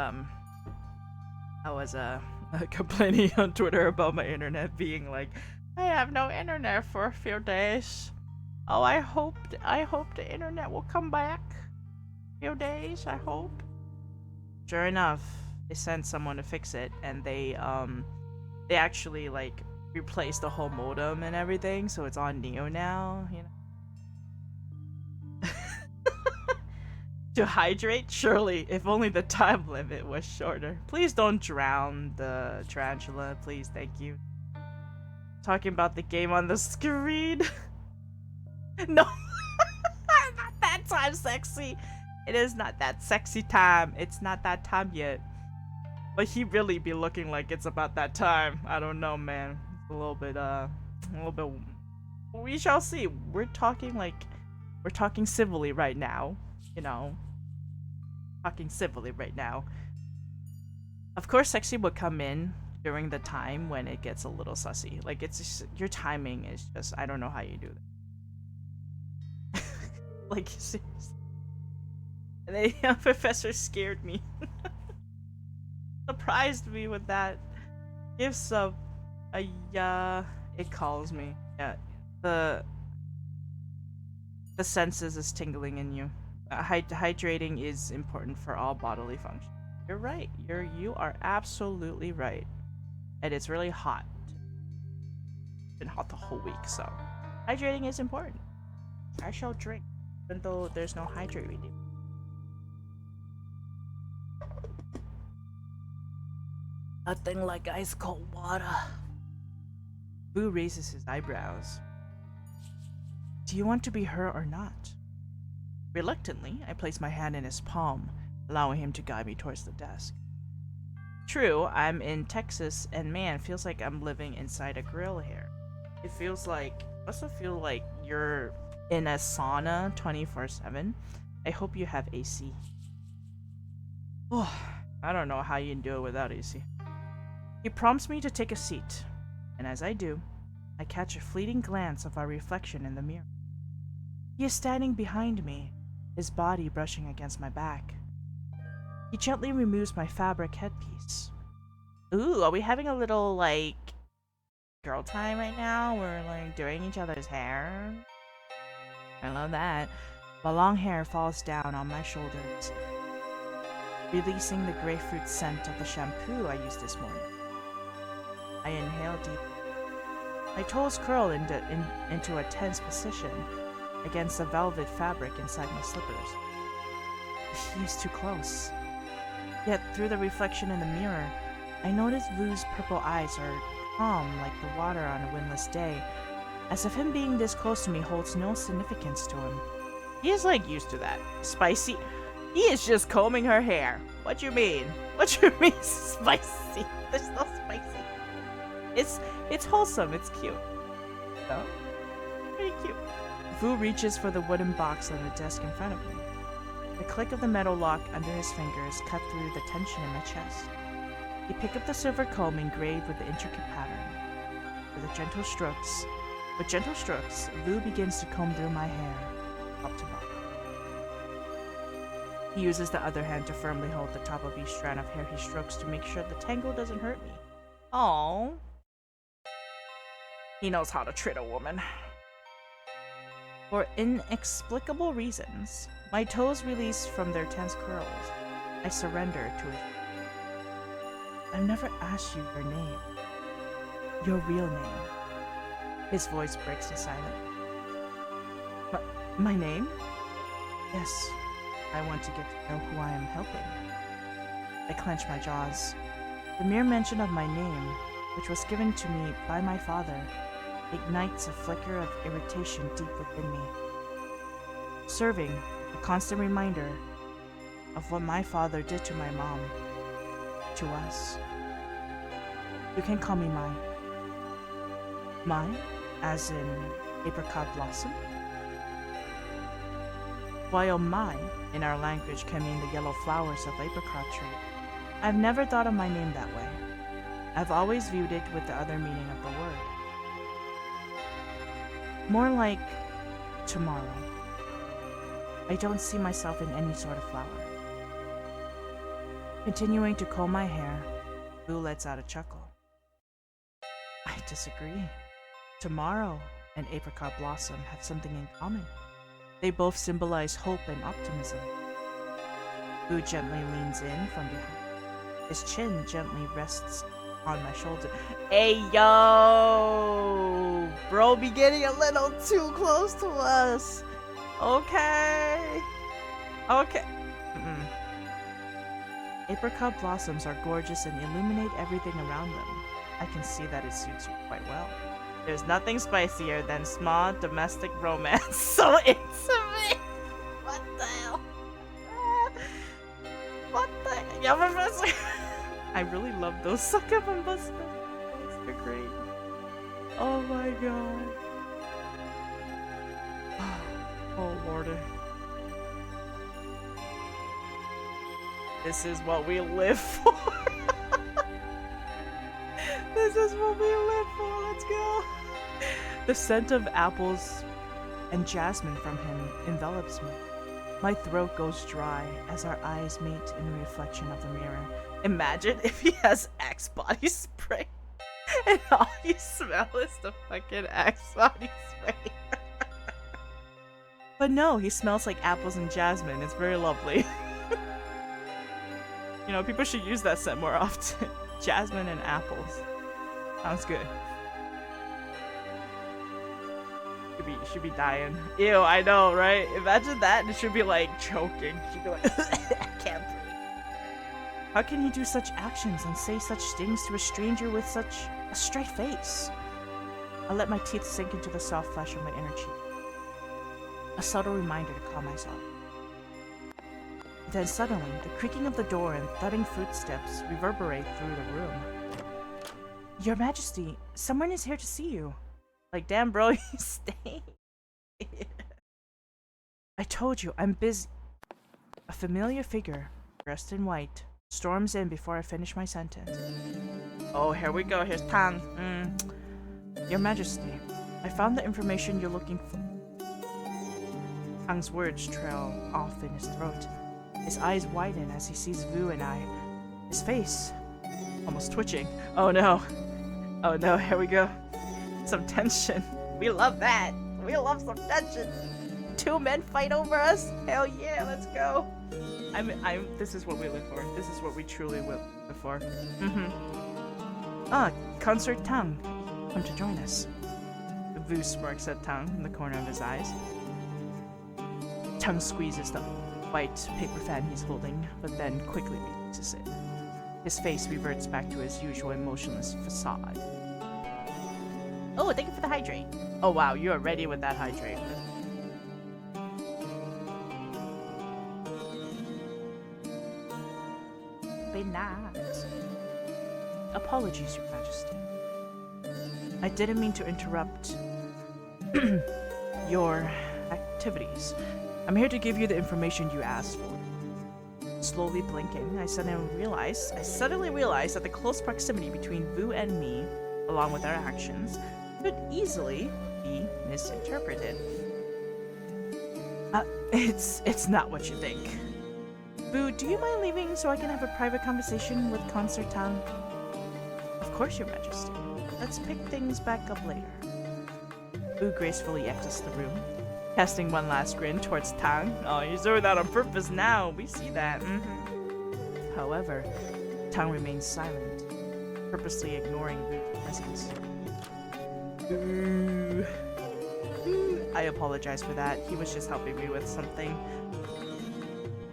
complaining on Twitter about my internet being like, I have no internet for a few days. Oh, I hope the internet will come back. A few days, I hope. Sure enough, they sent someone to fix it, and they actually like replaced the whole modem and everything, so it's on Neo now, you know. To hydrate? Surely, if only the time limit was shorter. Please don't drown the tarantula, please, thank you. talking about the game on the screen. No, not that time sexy. It is not that sexy time. It's not that time yet. But he really be looking like it's about that time. I don't know, man. It's a little bit. We shall see. We're talking civilly right now. You know, talking civilly right now. Of course, sexy would come in during the time when it gets a little sussy. Like, it's just, your timing is just, I don't know how you do that. Like, seriously. And the professor scared me. Surprised me with that. Give sub. It calls me. Yeah. The senses is tingling in you. Hydrating is important for all bodily functions. You're right. You are absolutely right. And it's really hot. It's been hot the whole week, so hydrating is important. I shall drink, even though there's no hydrating. Nothing like ice cold water. Boo raises his eyebrows. Do you want to be her or not? Reluctantly, I place my hand in his palm, allowing him to guide me towards the desk. True, I'm in Texas, and man, feels like I'm living inside a grill here. It also feel like you're in a sauna 24/7. I hope you have AC. Oh, I don't know how you can do it without AC. He prompts me to take a seat, and as I do, I catch a fleeting glance of our reflection in the mirror. He is standing behind me, his body brushing against my back. He gently removes my fabric headpiece. Ooh, are we having a little, like, girl time right now? We're, like, doing each other's hair? I love that. My long hair falls down on my shoulders, releasing the grapefruit scent of the shampoo I used this morning. I inhale deeply. My toes curl into a tense position against the velvet fabric inside my slippers. He is too close. Yet, through the reflection in the mirror, I notice Vu's purple eyes are calm like the water on a windless day, as if him being this close to me holds no significance to him. He is, like, used to that. Spicy. He is just combing her hair. What you mean? What you mean spicy? There's no spicy. It's wholesome. It's cute. No? Pretty cute. Vu reaches for the wooden box on the desk in front of me. The click of the metal lock under his fingers cut through the tension in my chest. He picked up the silver comb engraved with the intricate pattern. With gentle strokes, Vu begins to comb through my hair, top to bottom. He uses the other hand to firmly hold the top of each strand of hair he strokes to make sure the tangle doesn't hurt me. Aww. He knows how to treat a woman. For inexplicable reasons, my toes release from their tense curls. I surrender to it. I've never asked you your name. Your real name. His voice breaks the silence. My name? Yes. I want to get to know who I am helping. I clench my jaws. The mere mention of my name, which was given to me by my father, ignites a flicker of irritation deep within me. Serving, a constant reminder of what my father did to my mom, to us. You can call me Mai. Mai, as in apricot blossom? While Mai, in our language, can mean the yellow flowers of apricot tree, I've never thought of my name that way. I've always viewed it with the other meaning of the word. More like tomorrow. I don't see myself in any sort of flower. Continuing to comb my hair, Vu lets out a chuckle. I disagree. Tomorrow and apricot blossom have something in common. They both symbolize hope and optimism. Vu gently leans in from behind. His chin gently rests on my shoulder. Hey, yo! Bro be getting a little too close to us. Okay. Apricot blossoms are gorgeous and illuminate everything around them. I can see that it suits you quite well. There's nothing spicier than small domestic romance. So intimate. What the hell? What the? Yeah, I really love those sucker bambas. They're great. Oh my god. Oh lordy. This is what we live for. This is what we live for. Let's go. The scent of apples and jasmine from him envelops me. My throat goes dry as our eyes meet in the reflection of the mirror. Imagine if he has Axe body spray and all you smell is the fucking Axe body spray. But no, he smells like apples and jasmine. It's very lovely. You know, people should use that scent more often. Jasmine and apples. Sounds good. Should be dying. Ew, I know, right? Imagine that and it should be like choking. She'd be like, I can't breathe. How can he do such actions and say such things to a stranger with such a straight face? I let my teeth sink into the soft flesh of my inner cheek. A subtle reminder to calm myself. Then suddenly, the creaking of the door and thudding footsteps reverberate through the room. Your Majesty, someone is here to see you. Like, damn bro, you stay. I told you, I'm busy. A familiar figure, dressed in white, storms in before I finish my sentence. Oh, here we go, here's Tang. Your Majesty, I found the information you're looking for. Tang's words trail off in his throat. His eyes widen as he sees Vu and I. His face, almost twitching. Oh no. Oh no, here we go. Some tension. We love that. We love some tension. Two men fight over us? Hell yeah, let's go. This is what we live for. This is what we truly live for. Ah, Consort Tang. Come to join us. Vu smirks at Tang in the corner of his eyes. Tang squeezes the white paper fan he's holding, but then quickly releases it. His face reverts back to his usual emotionless facade. Oh, thank you for the hydrate. Oh wow, you are ready with that hydrate. Be nice. Apologies, Your Majesty. I didn't mean to interrupt your activities. I'm here to give you the information you asked for. Slowly blinking, I suddenly realized that the close proximity between Vu and me, along with our actions, could easily be misinterpreted. It's not what you think. Vu, do you mind leaving so I can have a private conversation with Consort Tang? Of course, Your Majesty. Let's pick things back up later. Vu gracefully exits the room, casting one last grin towards Tang. Oh, he's doing that on purpose now. We see that. However, Tang remains silent, purposely ignoring Vu's presence. Ooh. I apologize for that. He was just helping me with something.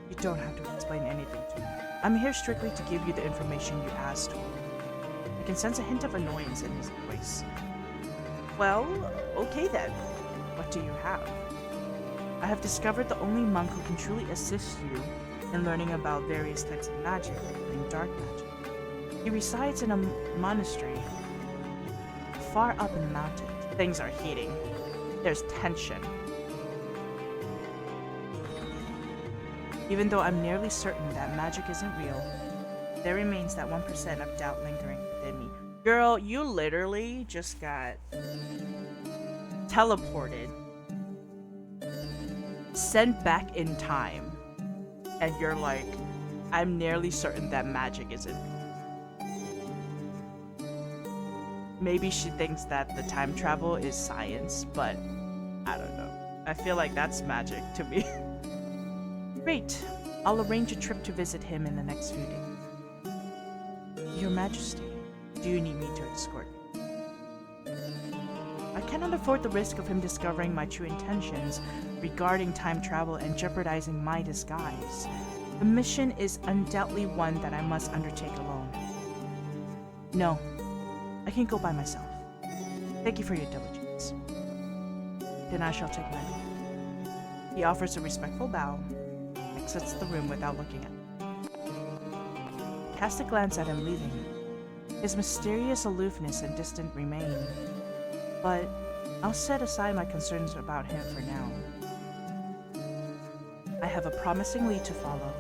You don't have to explain anything to me. I'm here strictly to give you the information you asked for. I can sense a hint of annoyance in his voice. Well, okay then. What do you have? I have discovered the only monk who can truly assist you in learning about various types of magic, including dark magic. He resides in a monastery far up in the mountains. Things are heating. There's tension. Even though I'm nearly certain that magic isn't real, there remains that 1% of doubt lingering within me. Girl, you literally just got teleported, sent back in time, and you're like, I'm nearly certain that magic isn't real. Maybe she thinks that the time travel is science, but I don't know. I feel like that's magic to me. Great. I'll arrange a trip to visit him in the next few days. Your Majesty, do you need me to escort you? I cannot afford the risk of him discovering my true intentions regarding time travel and jeopardizing my disguise. The mission is undoubtedly one that I must undertake alone. No, I can go by myself. Thank you for your diligence. Then I shall take my leave. He offers a respectful bow, exits the room without looking at me. Cast a glance at him leaving. His mysterious aloofness and distant remain, but I'll set aside my concerns about him for now. I have a promising lead to follow,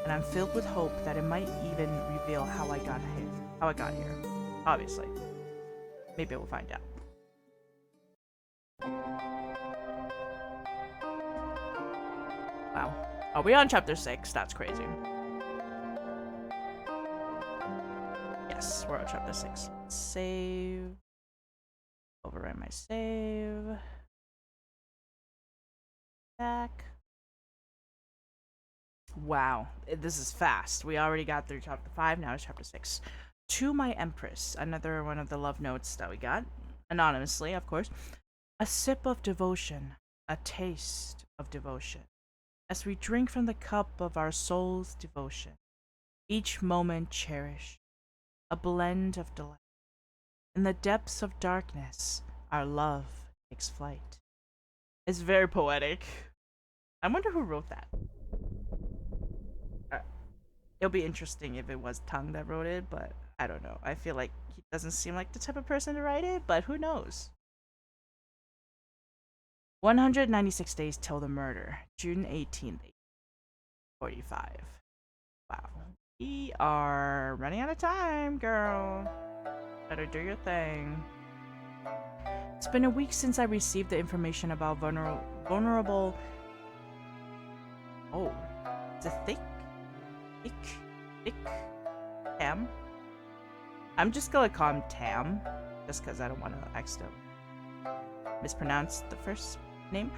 and I'm filled with hope that it might even reveal how I got here. Obviously. Maybe we'll find out. Wow. Are we on chapter 6? That's crazy. Yes, we're on chapter 6. Save. Overwrite my save. Back. Wow, this is fast. We already got through chapter 5, now it's chapter 6. To my Empress, another one of the love notes that we got. Anonymously, of course. A sip of devotion, a taste of devotion. As we drink from the cup of our soul's devotion, each moment cherished, a blend of delight. In the depths of darkness, our love takes flight. It's very poetic. I wonder who wrote that. It'll be interesting if it was Tongue that wrote it, but I don't know. I feel like he doesn't seem like the type of person to write it, but who knows? 196 days till the murder. June 18th, 45. Wow. We are running out of time, girl. Better do your thing. It's been a week since I received the information about vulnerable... Oh. It's a thick? Tam? I'm just gonna call him Tam, just because I don't want to accidentally mispronounce the first name.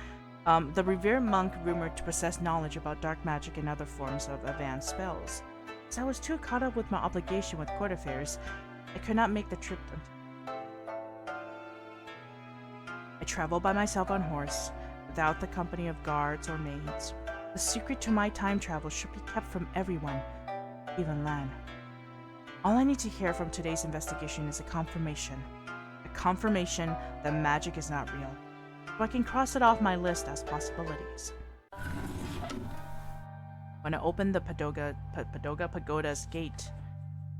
The revered monk rumored to possess knowledge about dark magic and other forms of advanced spells. As I was too caught up with my obligation with court affairs, I could not make the trip until... I traveled by myself on horse, without the company of guards or maids. The secret to my time travel should be kept from everyone, even Lan. All I need to hear from today's investigation is a confirmation that magic is not real, so I can cross it off my list as possibilities. When I opened the pagoda's gate,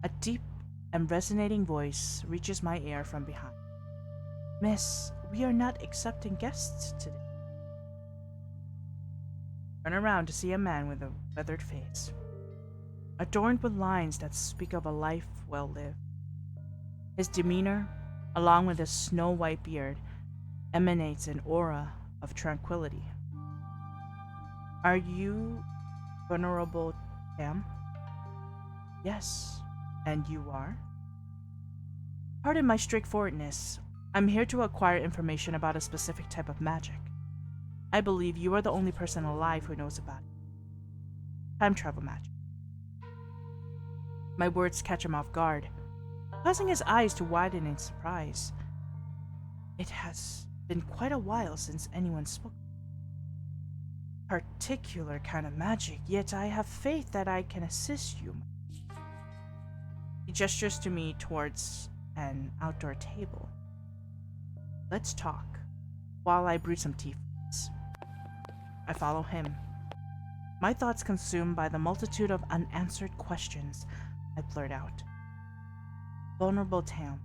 a deep and resonating voice reaches my ear from behind. Miss, we are not accepting guests today. Turn around to see a man with a weathered face, adorned with lines that speak of a life well lived. His demeanor, along with his snow-white beard, emanates an aura of tranquility. Are you Venerable Tam? Yes, and you are? Pardon my straightforwardness. I'm here to acquire information about a specific type of magic. I believe you are the only person alive who knows about it. Time travel magic. My words catch him off guard, causing his eyes to widen in surprise. It has been quite a while since anyone spoke. Particular kind of magic, yet I have faith that I can assist you. He gestures to me towards an outdoor table. Let's talk, while I brew some tea for us. I follow him, my thoughts consumed by the multitude of unanswered questions. I blurt out. Vulnerable Tam,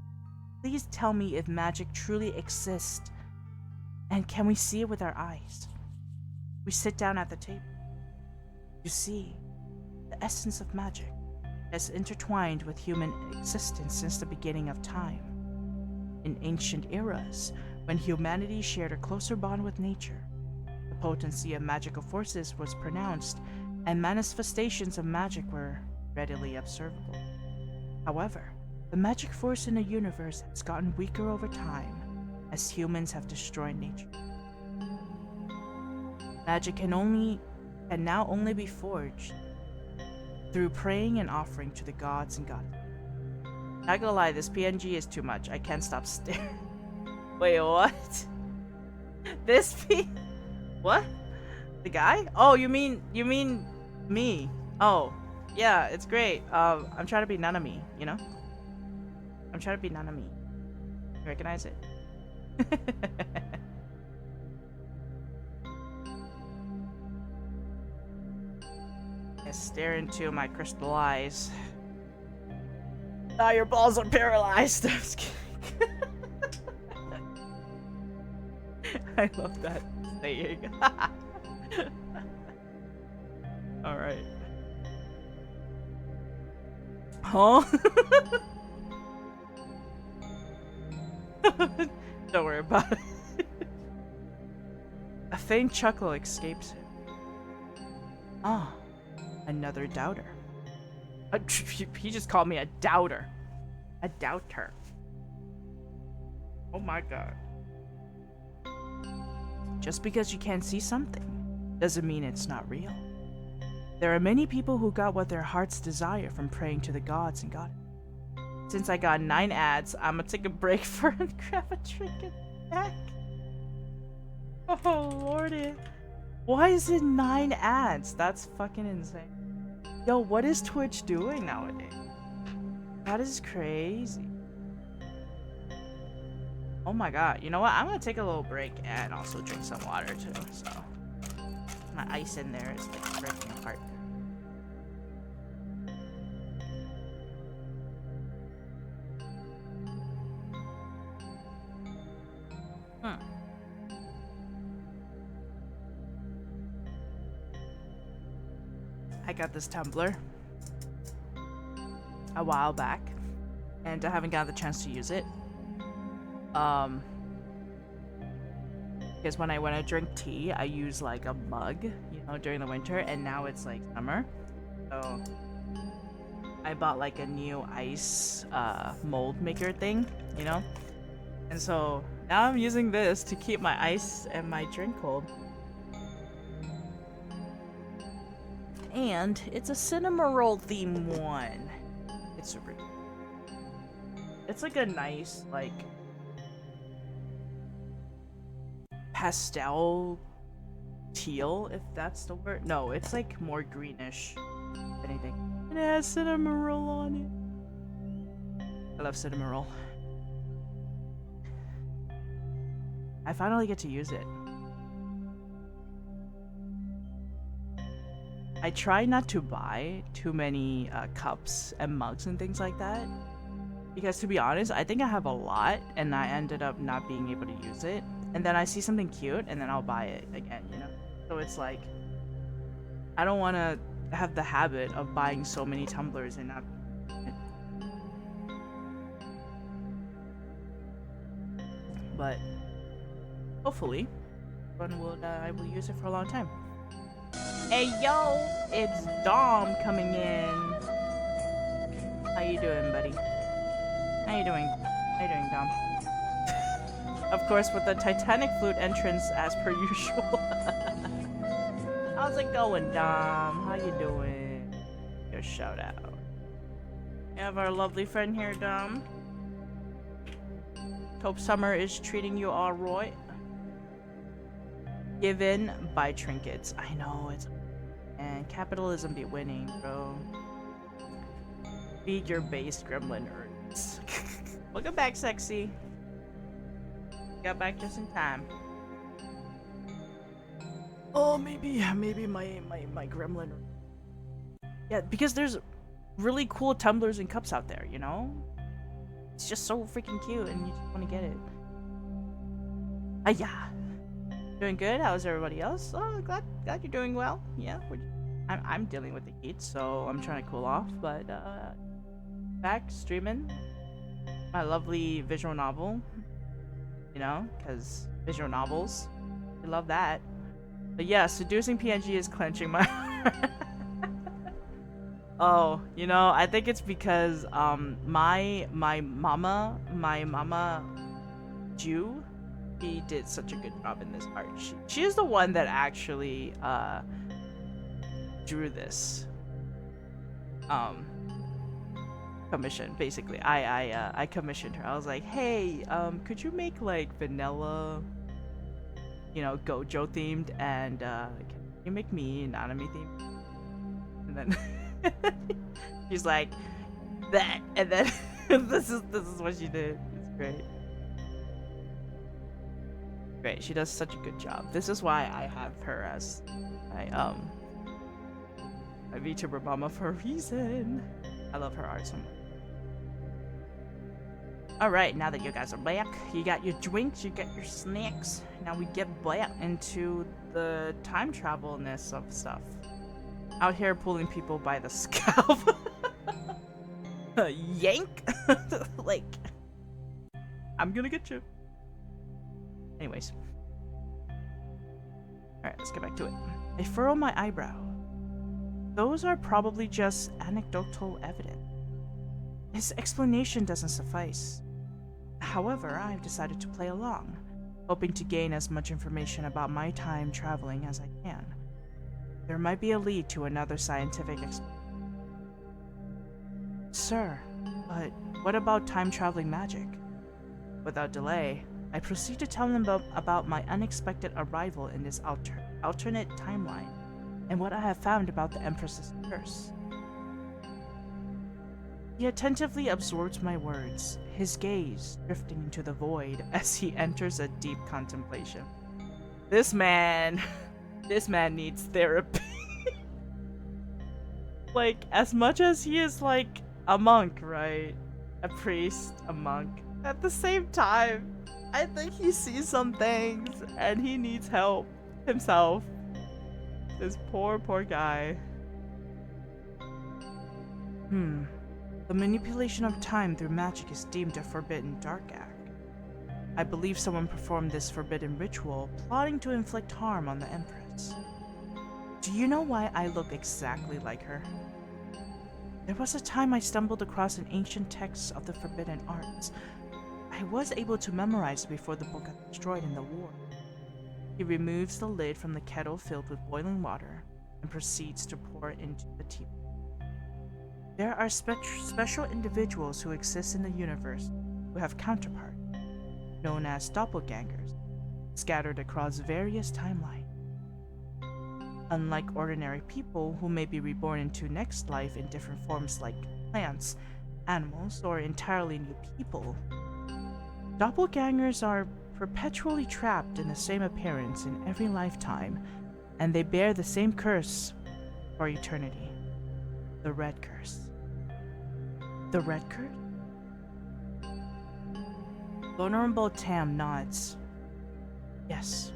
please tell me if magic truly exists, and can we see it with our eyes? We sit down at the table. You see, the essence of magic has intertwined with human existence since the beginning of time. In ancient eras, when humanity shared a closer bond with nature, the potency of magical forces was pronounced, and manifestations of magic were readily observable. However, the magic force in the universe has gotten weaker over time as humans have destroyed nature. Magic can now only be forged through praying and offering to the gods and goddesses. Not gonna lie, this PNG is too much. I can't stop staring. Wait, what? What? The guy? Oh, you mean me? Oh, yeah, it's great. I'm trying to be Nanami, you know? I'm trying to be Nanami. You recognize it? I stare into my crystal eyes. Now your balls are paralyzed. I'm just kidding. I love that saying. Alright. Huh? Don't worry about it. A faint chuckle escapes him. Ah, another doubter. He just called me a doubter. A doubter. Oh my god. Just because you can't see something doesn't mean it's not real. There are many people who got what their hearts desire from praying to the gods and got it. Since I got 9 ads, I'm gonna take a break for and grab a trinket back. Oh lordy. Why is it 9 ads? That's fucking insane. Yo, what is Twitch doing nowadays? That is crazy. Oh my god. You know what? I'm gonna take a little break and also drink some water too. So my ice in there is like breaking apart. I got this tumbler a while back, and I haven't got the chance to use it. Because when I drink tea, I use like a mug, you know, during the winter, and now it's like summer, so I bought like a new ice mold maker thing, you know, and so now I'm using this to keep my ice and my drink cold. And it's a cinema roll theme one. It's super cute. It's like a nice, like, pastel teal, if that's the word. No, it's like more greenish, if anything. And it has cinema roll on it. I love cinema roll. I finally get to use it. I try not to buy too many cups and mugs and things like that, because to be honest, I think I have a lot and I ended up not being able to use it, and then I see something cute and then I'll buy it again, you know? So it's like, I don't want to have the habit of buying so many tumblers and not... But hopefully I will use it for a long time. Hey yo, it's Dom coming in. How you doing, buddy? How you doing? How you doing, Dom? Of course, with the Titanic flute entrance as per usual. How's it going, Dom? How you doing? Your shout out. We have our lovely friend here, Dom. Hope summer is treating you all right. Given by trinkets. I know it's. And capitalism be winning, bro. Feed your base gremlin earns. Welcome back, sexy. Got back just in time. Oh, maybe my gremlin. Yeah, because there's really cool tumblers and cups out there, you know? It's just so freaking cute and you just want to get it. Yeah. Doing good? How's everybody else? Oh, glad you're doing well. Yeah, I'm dealing with the heat, so I'm trying to cool off. But back streaming my lovely visual novel. You know, because visual novels, I love that. But yeah, seducing PNG is clenching my heart. Oh, you know, I think it's because my mama Jew. She did such a good job in this art. She is the one that actually drew this commission. Basically, I commissioned her. I was like, hey, could you make like vanilla, you know, Gojo themed, and can you make me an anime themed? And then she's like, that, and then this is what she did. It's great. Great, she does such a good job. This is why I have her as my VTuber mama for a reason. I love her art so much. Alright, now that you guys are back, you got your drinks, you got your snacks. Now we get back into the time travelness of stuff. Out here pulling people by the scalp. Yank! Like, I'm gonna get you. Anyways. Alright, let's get back to it. I furrow my eyebrow. Those are probably just anecdotal evidence. His explanation doesn't suffice. However, I've decided to play along, hoping to gain as much information about my time traveling as I can. There might be a lead to another scientific Sir, but what about time-traveling magic? Without delay, I proceed to tell him about my unexpected arrival in this alternate timeline, and what I have found about the Empress's curse. He attentively absorbs my words, his gaze drifting into the void as he enters a deep contemplation. This man needs therapy. Like, as much as he is like a monk, right? A priest, a monk. At the same time, I think he sees some things and he needs help himself. This poor guy. The manipulation of time through magic is deemed a forbidden dark act. I believe someone performed this forbidden ritual, plotting to inflict harm on the Empress. Do you know why I look exactly like her? There was a time I stumbled across an ancient text of the forbidden arts. I was able to memorize it before the book got destroyed in the war. He removes the lid from the kettle filled with boiling water and proceeds to pour it into the tea. There are special individuals who exist in the universe who have counterparts, known as doppelgangers, scattered across various timelines. Unlike ordinary people who may be reborn into next life in different forms like plants, animals, or entirely new people, doppelgangers are perpetually trapped in the same appearance in every lifetime, and they bear the same curse for eternity. The Red Curse. The Red Curse? Vulnerable Tam nods. Yes.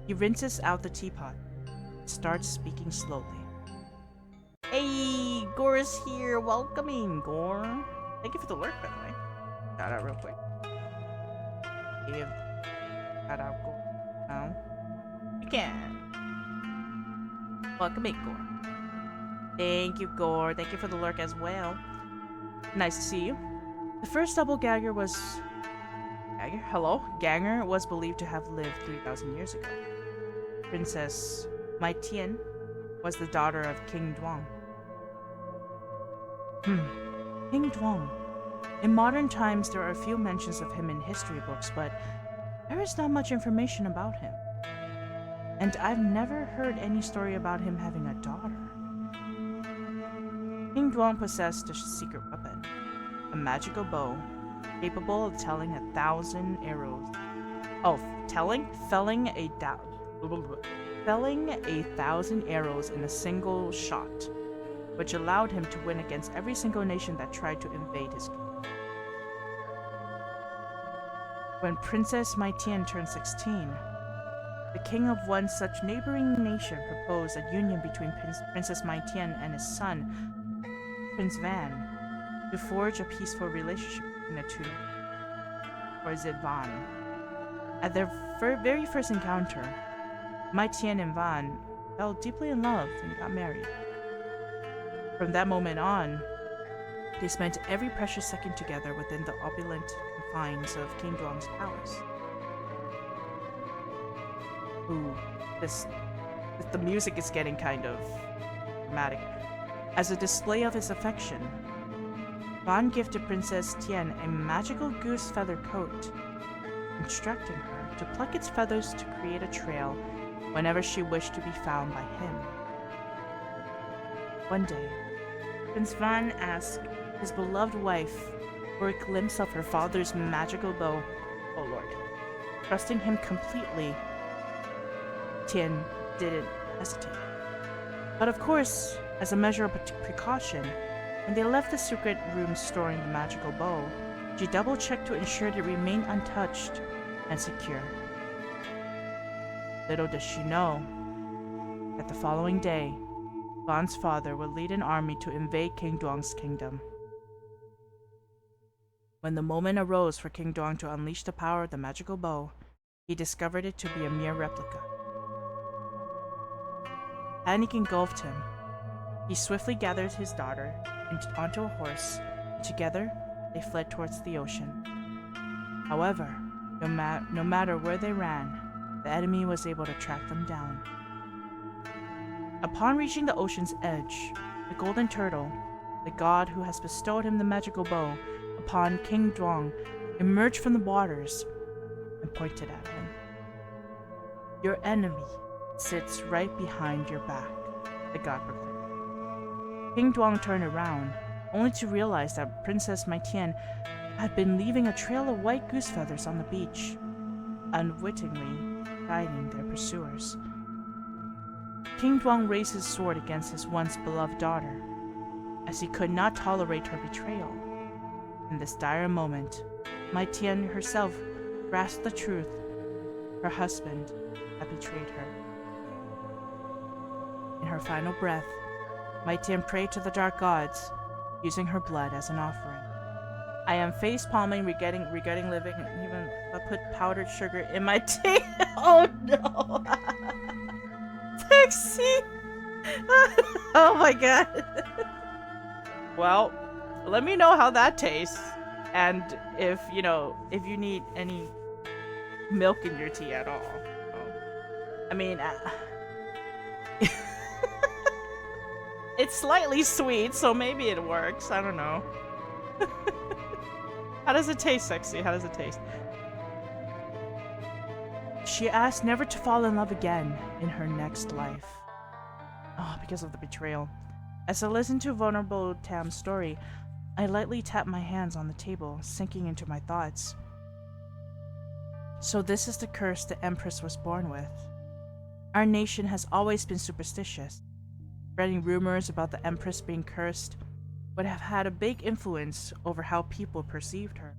He rinses out the teapot and starts speaking slowly. Hey, Gore is here. Welcoming, Gore. Thank you for the lurk, by the way. Shout out real quick. Give shout out, Gore. No? You can. Welcome in, Gore. Thank you, Gore. Thank you for the lurk as well. Nice to see you. The first double gagger was... Ganger was believed to have lived 3,000 years ago. Princess Mai Tian was the daughter of King Duang. King Duang. In modern times, there are a few mentions of him in history books, but there is not much information about him. And I've never heard any story about him having a daughter. King Duang possessed a secret weapon, a magical bow, capable of telling 1,000 arrows. Felling 1,000 arrows in a single shot, which allowed him to win against every single nation that tried to invade his kingdom. When Princess Mai Tian turned 16, the king of one such neighboring nation proposed a union between Princess Mai Tian and his son, Prince Van, to forge a peaceful relationship between the two. Or is it Van? At their very first encounter, Mai Tian and Van fell deeply in love and got married. From that moment on, they spent every precious second together within the opulent confines of King Duang's palace. Ooh, the music is getting kind of dramatic. As a display of his affection, Van gifted Princess Tian a magical goose feather coat, instructing her to pluck its feathers to create a trail whenever she wished to be found by him. One day, Prince Van asked his beloved wife for a glimpse of her father's magical bow. Oh lord. Trusting him completely, Tian didn't hesitate. But of course, as a measure of precaution, when they left the secret room storing the magical bow, she double-checked to ensure it remained untouched and secure. Little does she know that the following day, Van's father would lead an army to invade King Duang's kingdom. When the moment arose for King Duang to unleash the power of the magical bow, he discovered it to be a mere replica. Panic engulfed him. He swiftly gathered his daughter onto a horse, and together they fled towards the ocean. However, no matter where they ran, the enemy was able to track them down. Upon reaching the ocean's edge, the golden turtle, the god who has bestowed him the magical bow upon King Duang, emerged from the waters and pointed at him. "Your enemy sits right behind your back," the god proclaimed. King Duang turned around, only to realize that Princess Maitian had been leaving a trail of white goose feathers on the beach, unwittingly guiding their pursuers. King Duang raised his sword against his once beloved daughter, as he could not tolerate her betrayal. In this dire moment, Maitian herself grasped the truth. Her husband had betrayed her. In her final breath, Maitian prayed to the dark gods, using her blood as an offering. I am face palming, regretting living, and even put powdered sugar in my tea. Oh no! Taxi! Oh my god. Well, let me know how that tastes. And if you need any milk in your tea at all. I mean, it's slightly sweet, so maybe it works. I don't know. How does it taste, Sexy? How does it taste? She asked never to fall in love again in her next life. Oh, because of the betrayal. As I listened to Vulnerable Tam's story, I lightly tapped my hands on the table, sinking into my thoughts. So this is the curse the Empress was born with. Our nation has always been superstitious. Spreading rumors about the Empress being cursed would have had a big influence over how people perceived her.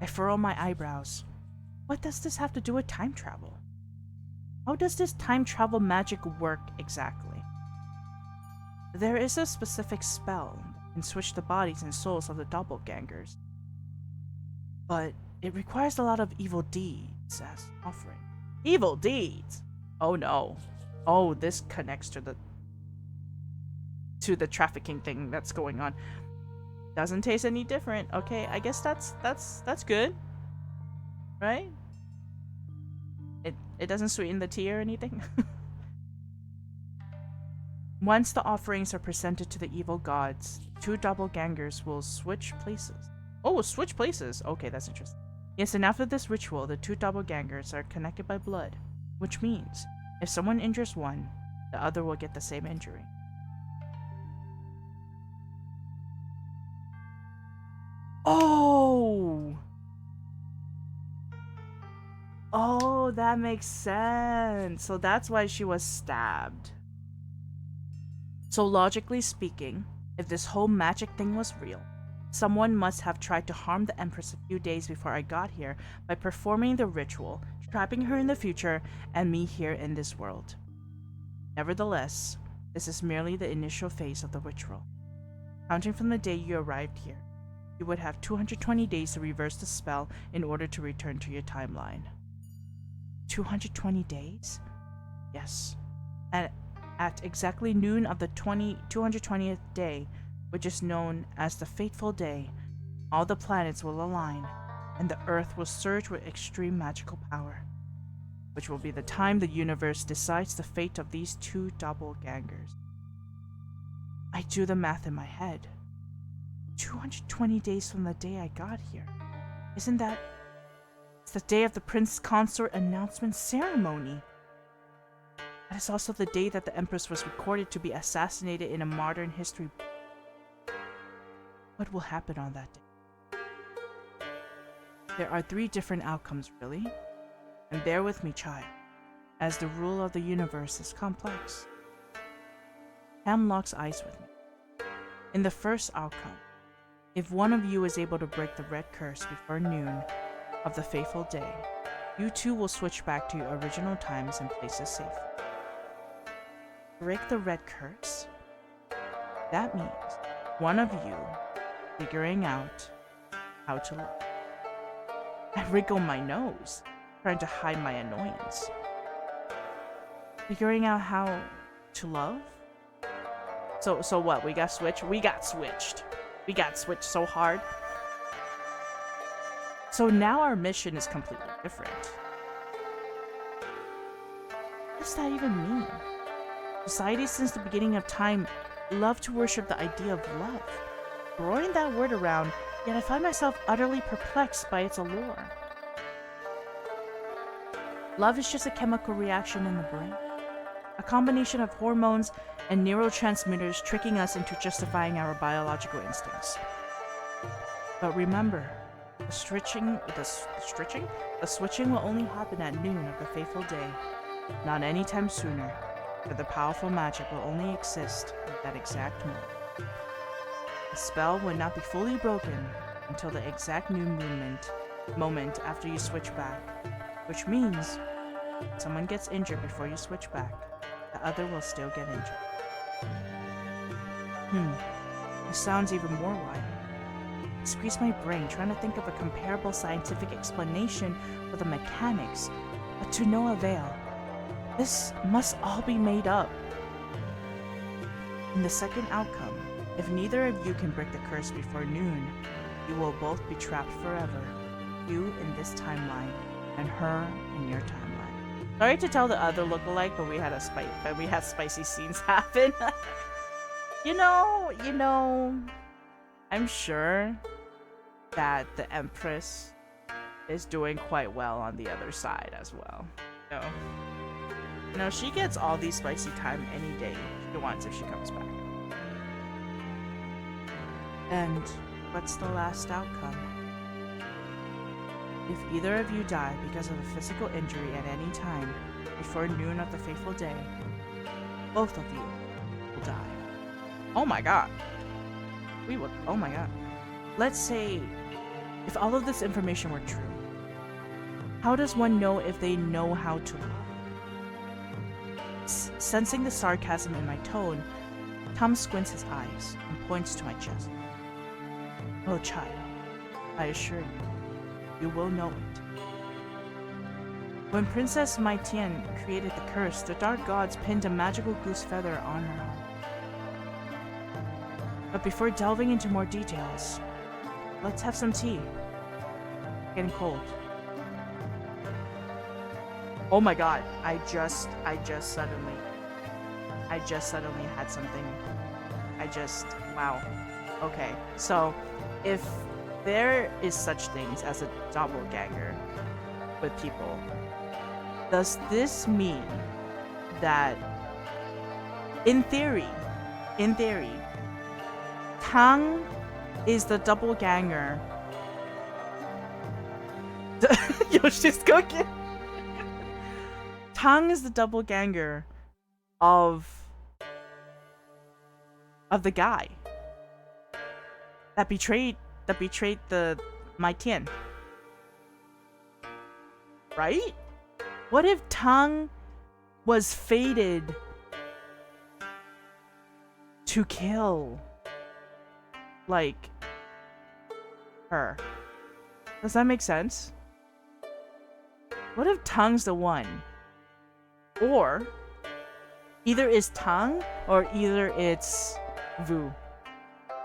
I furrowed my eyebrows. What does this have to do with time travel? How does this time travel magic work exactly? There is a specific spell that can switch the bodies and souls of the doppelgangers, but it requires a lot of evil deeds as offering. Evil deeds? Oh no. Oh, this connects to the trafficking thing that's going on. Doesn't taste any different. Okay, I guess that's good. Right? It doesn't sweeten the tea or anything. Once the offerings are presented to the evil gods, two doppelgangers will switch places. Oh, switch places. Okay, that's interesting. Yes, and after this ritual, the two doppelgangers are connected by blood, which means if someone injures one, the other will get the same injury. Oh! Oh, that makes sense. So that's why she was stabbed. So logically speaking, if this whole magic thing was real, someone must have tried to harm the Empress a few days before I got here by performing the ritual, trapping her in the future and me here in this world. Nevertheless, this is merely the initial phase of the ritual. Counting from the day you arrived here, you would have 220 days to reverse the spell in order to return to your timeline. 220 days? Yes. And at exactly noon of the 220th day, which is known as the Fateful Day, all the planets will align, and the Earth will surge with extreme magical power, which will be the time the universe decides the fate of these two doppelgangers. I do the math in my head. 220 days from the day I got here. Isn't that... It's the day of the Prince Consort announcement ceremony. That is also the day that the Empress was recorded to be assassinated in a modern history book. What will happen on that day? There are 3 different outcomes, really. And bear with me, child, as the rule of the universe is complex. Ham locks eyes with me. In the first outcome, if one of you is able to break the red curse before noon of the fateful day, you two will switch back to your original times and places safely. Break the red curse? That means one of you figuring out how to love. I wriggle my nose, trying to hide my annoyance. Figuring out how to love? So what? We got switched? We got switched. We got switched so hard. So now our mission is completely different. What does that even mean? Society since the beginning of time loved to worship the idea of love. Throwing that word around, yet I find myself utterly perplexed by its allure. Love is just a chemical reaction in the brain. A combination of hormones and neurotransmitters tricking us into justifying our biological instincts. But remember, the switching will only happen at noon of the fateful day, not any time sooner, for the powerful magic will only exist at that exact moment. The spell would not be fully broken until the exact noon moment after you switch back, which means if someone gets injured before you switch back, the other will still get injured. This sounds even more wild. I squeeze my brain trying to think of a comparable scientific explanation for the mechanics, but to no avail. This must all be made up. In the second outcome, if neither of you can break the curse before noon, you will both be trapped forever. You in this timeline, and her in your timeline. Sorry to tell the other lookalike, but we had spicy scenes happen. You know, I'm sure that the Empress is doing quite well on the other side as well. You know, she gets all these spicy time any day she wants if she comes back. And what's the last outcome? If either of you die because of a physical injury at any time before noon of the fateful day, both of you will die. Oh my god. Oh my god. Let's say, if all of this information were true, how does one know if they know how to love? Sensing the sarcasm in my tone, Tom squints his eyes and points to my chest. Oh child, I assure you, you will know it. When Princess Maitian created the curse, the dark gods pinned a magical goose feather on her arm. But before delving into more details, let's have some tea. It's getting cold. Oh my god, I just suddenly had something. Wow. Okay, so if there is such things as a doppelganger with people, does this mean that in theory, Tang is the doppelganger? Yoshi's cooking. Tang is the doppelganger of the guy that betrayed the Maitian. Right? What if Tang was fated to kill, like, her? Does that make sense? What if Tang's the one? Or either it's Tang or either it's Vu,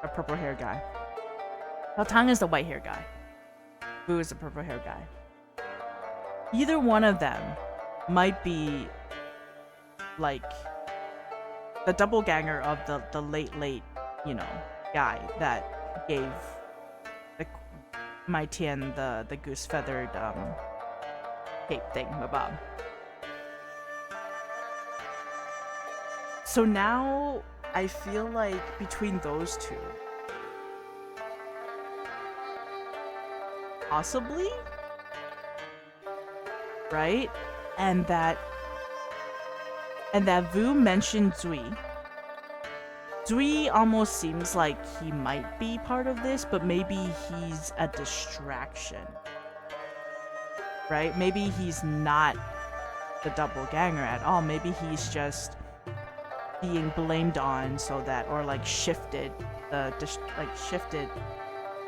a purple hair guy. Well, Tang is the white hair guy. Vu is the purple hair guy. Either one of them might be like the doppelganger of the late, guy that gave the Maitian the goose feathered cape thing about. So now I feel like between those two, possibly, right? And that Vu mentioned Zui. Zui almost seems like he might be part of this, but maybe he's a distraction. Right? Maybe he's not the doppelganger at all. Maybe he's just being blamed on so that, or like shifted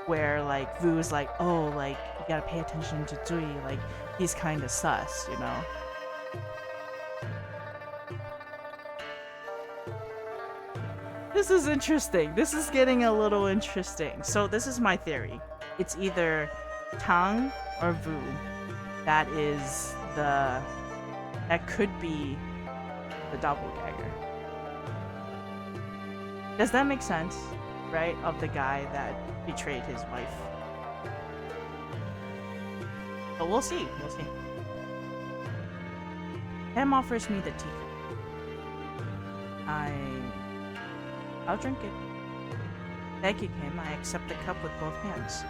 where like Vu's like, oh, like you gotta pay attention to Zui, like he's kind of sus, you know. This is interesting. This is getting a little interesting. So this is my theory. It's either Tang or Vu that could be the doppelganger. Does that make sense? Right? Of the guy that betrayed his wife. But we'll see. We'll see. Ham offers me the tea. I'll drink it. Thanking him, I accept the cup with both hands.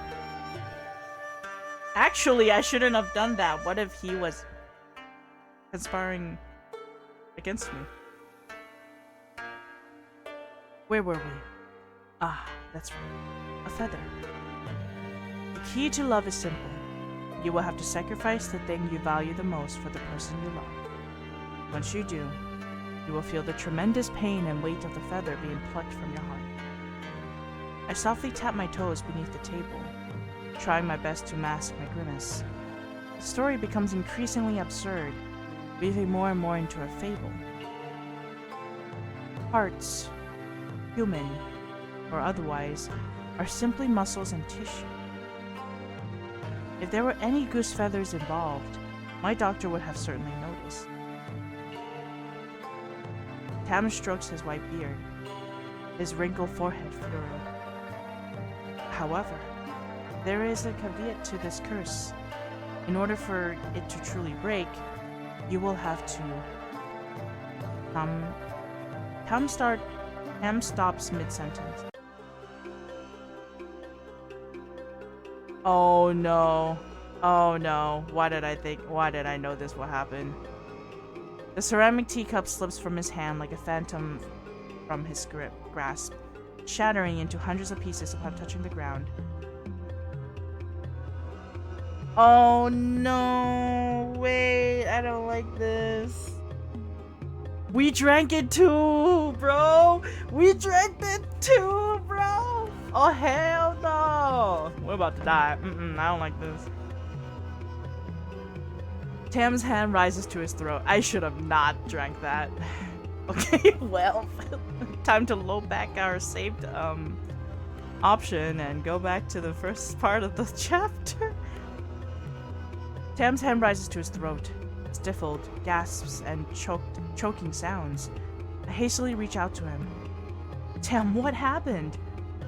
Actually, I shouldn't have done that. What if he was conspiring against me? Where were we? Ah, that's right. A feather. The key to love is simple. You will have to sacrifice the thing you value the most for the person you love. Once you do, you will feel the tremendous pain and weight of the feather being plucked from your heart. I softly tap my toes beneath the table, trying my best to mask my grimace. The story becomes increasingly absurd, weaving more and more into a fable. Hearts, human or otherwise, are simply muscles and tissue. If there were any goose feathers involved, my doctor would have certainly noticed. Tam strokes his white beard, his wrinkled forehead furrowed. However, there is a caveat to this curse. In order for it to truly break, you will have to... Tam stops mid-sentence. Oh no. Oh no. Why did I know this would happen? The ceramic teacup slips from his hand like a phantom from his grasp, shattering into hundreds of pieces upon touching the ground. Oh no, wait, I don't like this. We drank it too, bro. We drank it too, bro. Oh hell no. We're about to die. I don't like this. Tam's hand rises to his throat. I should have not drank that. Okay, well, time to load back our saved option and go back to the first part of the chapter. Tam's hand rises to his throat. Stifled, gasps, and choking sounds. I hastily reach out to him. Tam, what happened?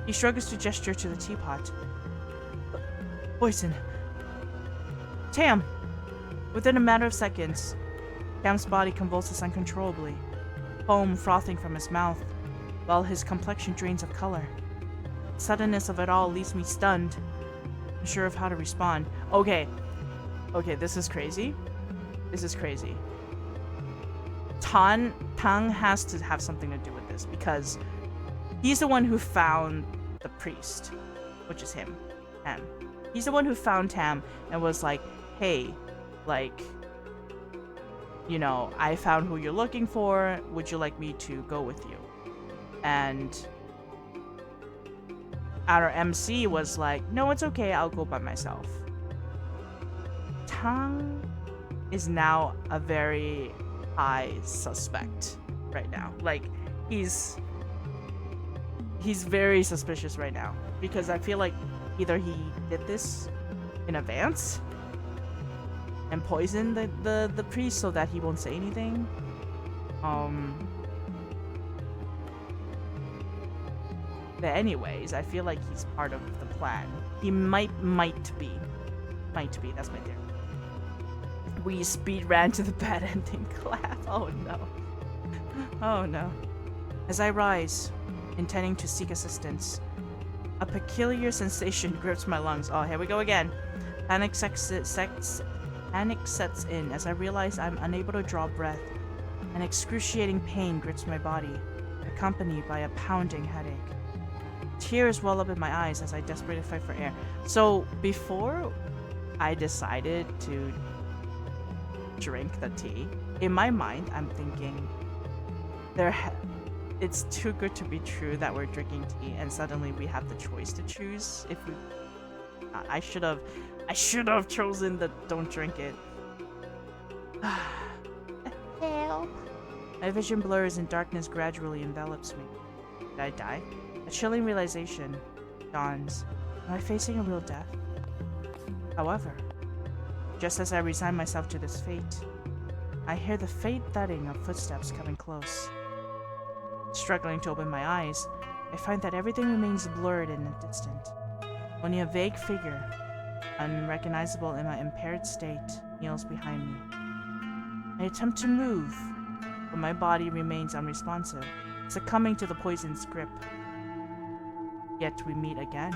He struggles to gesture to the teapot. Poison. Tam! Within a matter of seconds, Tam's body convulses uncontrollably, foam frothing from his mouth, while his complexion drains of color. The suddenness of it all leaves me stunned, unsure of how to respond. Okay, this is crazy. This is crazy. Tang has to have something to do with this, because he's the one who found the priest, which is him, Tam. He's the one who found Tam and was like, hey, like, you know, I found who you're looking for. Would you like me to go with you? And our MC was like, no, it's okay. I'll go by myself. Tang is now a very high suspect right now. Like, he's very suspicious right now, because I feel like either he did this in advance and poisoned the priest so that he won't say anything. But anyways, I feel like he's part of the plan. He might be. That's my theory. We speed ran to the bad ending clap. Oh no. Oh no. As I rise, intending to seek assistance, a peculiar sensation grips my lungs. Oh, here we go again. Panic Panic sets in as I realize I'm unable to draw breath. An excruciating pain grips my body, accompanied by a pounding headache. Tears well up in my eyes as I desperately fight for air. So, before I decided to drink the tea, in my mind, I'm thinking, it's too good to be true that we're drinking tea and suddenly we have the choice to choose if we... I should have chosen the don't drink it. Help. My vision blurs and darkness gradually envelops me. Did I die? A chilling realization dawns. Am I facing a real death? However, just as I resign myself to this fate, I hear the faint thudding of footsteps coming close. Struggling to open my eyes, I find that everything remains blurred and distant. Only a vague figure, unrecognizable in my impaired state, kneels behind me. I attempt to move, but my body remains unresponsive, succumbing to the poison's grip. Yet we meet again.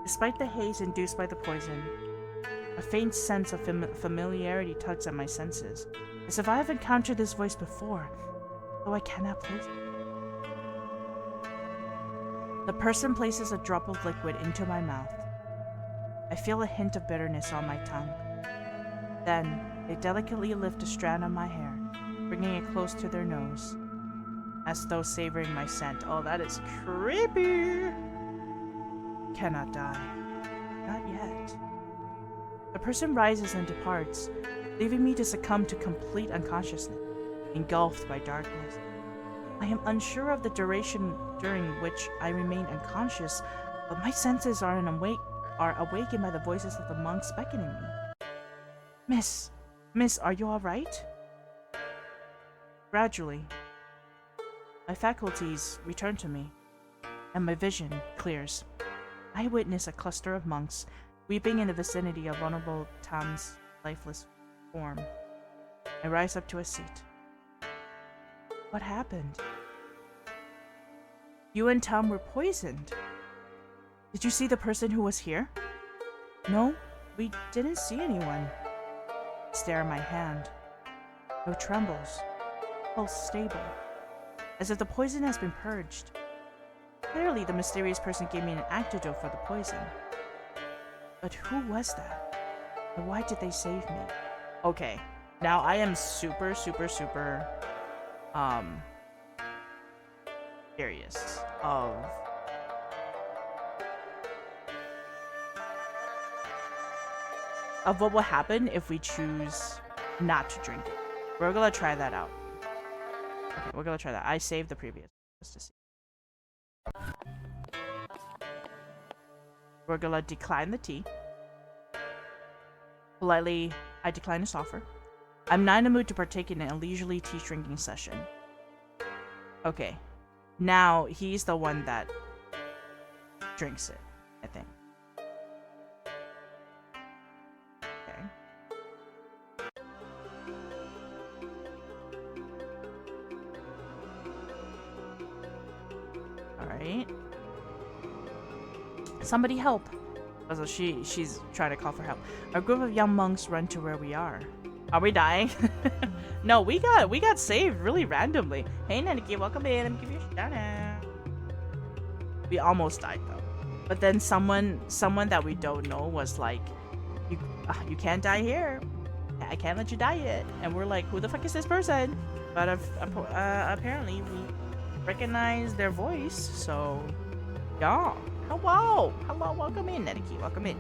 Despite the haze induced by the poison, a faint sense of familiarity tugs at my senses, as if I have encountered this voice before, though I cannot place it. The person places a drop of liquid into my mouth. I feel a hint of bitterness on my tongue. Then, they delicately lift a strand of my hair, bringing it close to their nose, as though savoring my scent. Oh, that is creepy! Cannot die. Not yet. The person rises and departs, leaving me to succumb to complete unconsciousness, engulfed by darkness. I am unsure of the duration during which I remain unconscious, but my senses are awakened by the voices of the monks beckoning me. Miss, are you alright? Gradually, my faculties return to me, and my vision clears. I witness a cluster of monks weeping in the vicinity of vulnerable Tam's lifeless form. I rise up to a seat. What happened? You and Tam were poisoned. Did you see the person who was here? No, we didn't see anyone. Stare at my hand. No trembles. Pulse stable. As if the poison has been purged. Clearly, the mysterious person gave me an antidote for the poison. But who was that? And why did they save me? Okay, now I am super curious of what will happen if we choose not to drink it. We're gonna try that out. Okay, we're gonna try that. I saved the previous just to see. We're gonna decline the tea. Politely, I decline his offer. I'm not in the mood to partake in a leisurely tea drinking session. Okay. Now, he's the one that drinks it, I think. Okay. Alright. Somebody help. So she's trying to call for help. A group of young monks run to where we are. Are we dying? No, we got saved really randomly. Hey Naniki, welcome in. Let me give you a shout out. We almost died though. But then someone that we don't know was like, you can't die here. I can't let you die yet. And we're like, who the fuck is this person? But apparently we recognize their voice. So yeah. Hello, welcome in, Netiki, welcome in.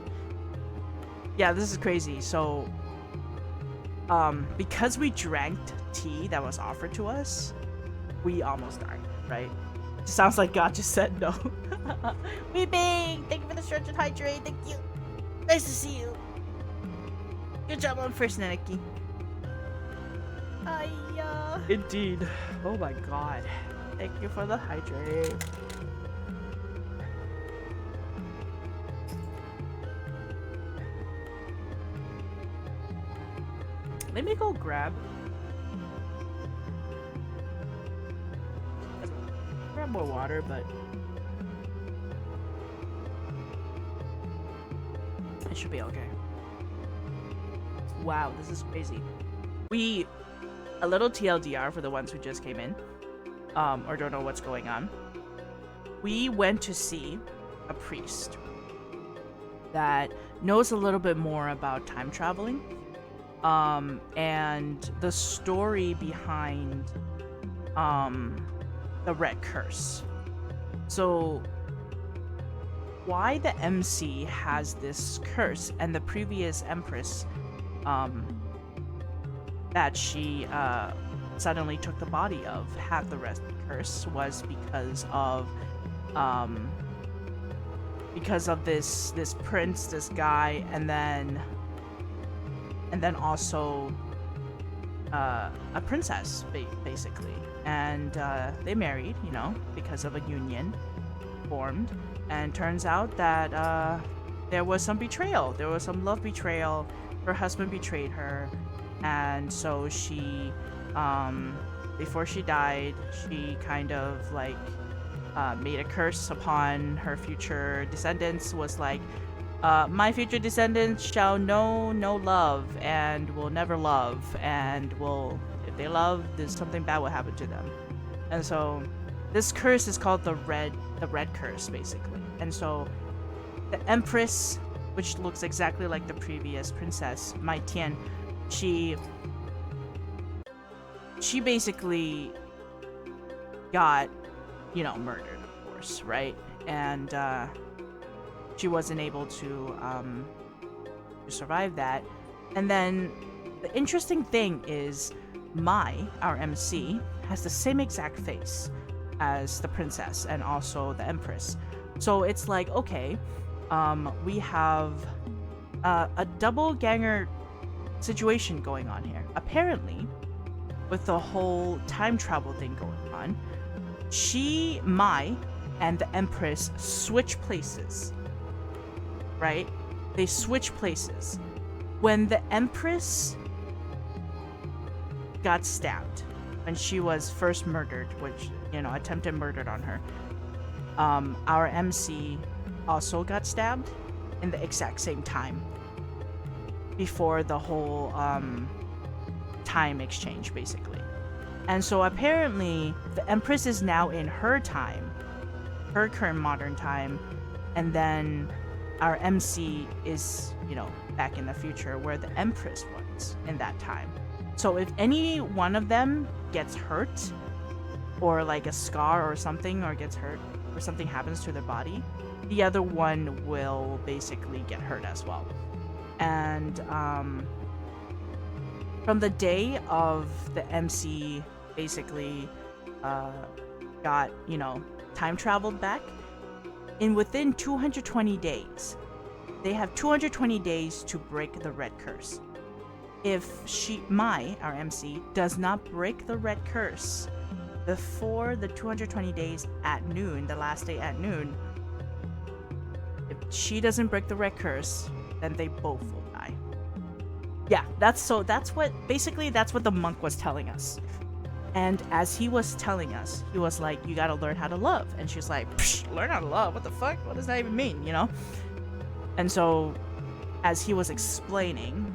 Yeah, this is crazy. So, because we drank tea that was offered to us, we almost died, right? It sounds like God just said no. Weeping! Thank you for the stretch and hydrate. Thank you. Nice to see you. Good job on first, Netiki. Indeed. Oh my God. Thank you for the hydrate. Let me go grab more water, but it should be okay. Wow, this is crazy. A little TLDR for the ones who just came in, or don't know what's going on. We went to see a priest that knows a little bit more about time traveling, and the story behind, the Red Curse. So, why the MC has this curse, and the previous Empress, that she suddenly took the body of had the Red Curse, was because of this prince, this guy, and then also a princess, basically, and they married, because of a union formed, and turns out that there was some betrayal, there was some love betrayal. Her husband betrayed her, and so she, before she died, she kind of like made a curse upon her future descendants, was like, my future descendants shall know no love and will never love, and if they love, there's something bad will happen to them. And so this curse is called the red curse, basically. And so the Empress, which looks exactly like the previous princess, Mai Tian, she basically got, murdered, of course, right? And she wasn't able to survive that. And then the interesting thing is, Mai, our MC, has the same exact face as the princess and also the Empress. So it's like, okay, we have a double ganger situation going on here. Apparently, with the whole time travel thing going on, Mai, and the Empress switch places. Right? They switch places. When the Empress got stabbed, when she was first murdered, which, attempted murder on her, our MC also got stabbed in the exact same time, before the whole time exchange, basically. And so apparently the Empress is now in her time, her current modern time, and then our MC is, back in the future where the Empress was in that time. So if any one of them gets hurt, or like a scar or something, or gets hurt, or something happens to their body, the other one will basically get hurt as well. And from the day of the MC basically got, time traveled back, within 220 days, they have 220 days to break the Red Curse. If Mai, our MC, does not break the Red Curse before the 220 days at noon, the last day at noon, if she doesn't break the Red Curse, then they both will die. Yeah, that's what the monk was telling us. And as he was telling us, he was like, you gotta learn how to love. And she's like, learn how to love? What the fuck? What does that even mean, And so, as he was explaining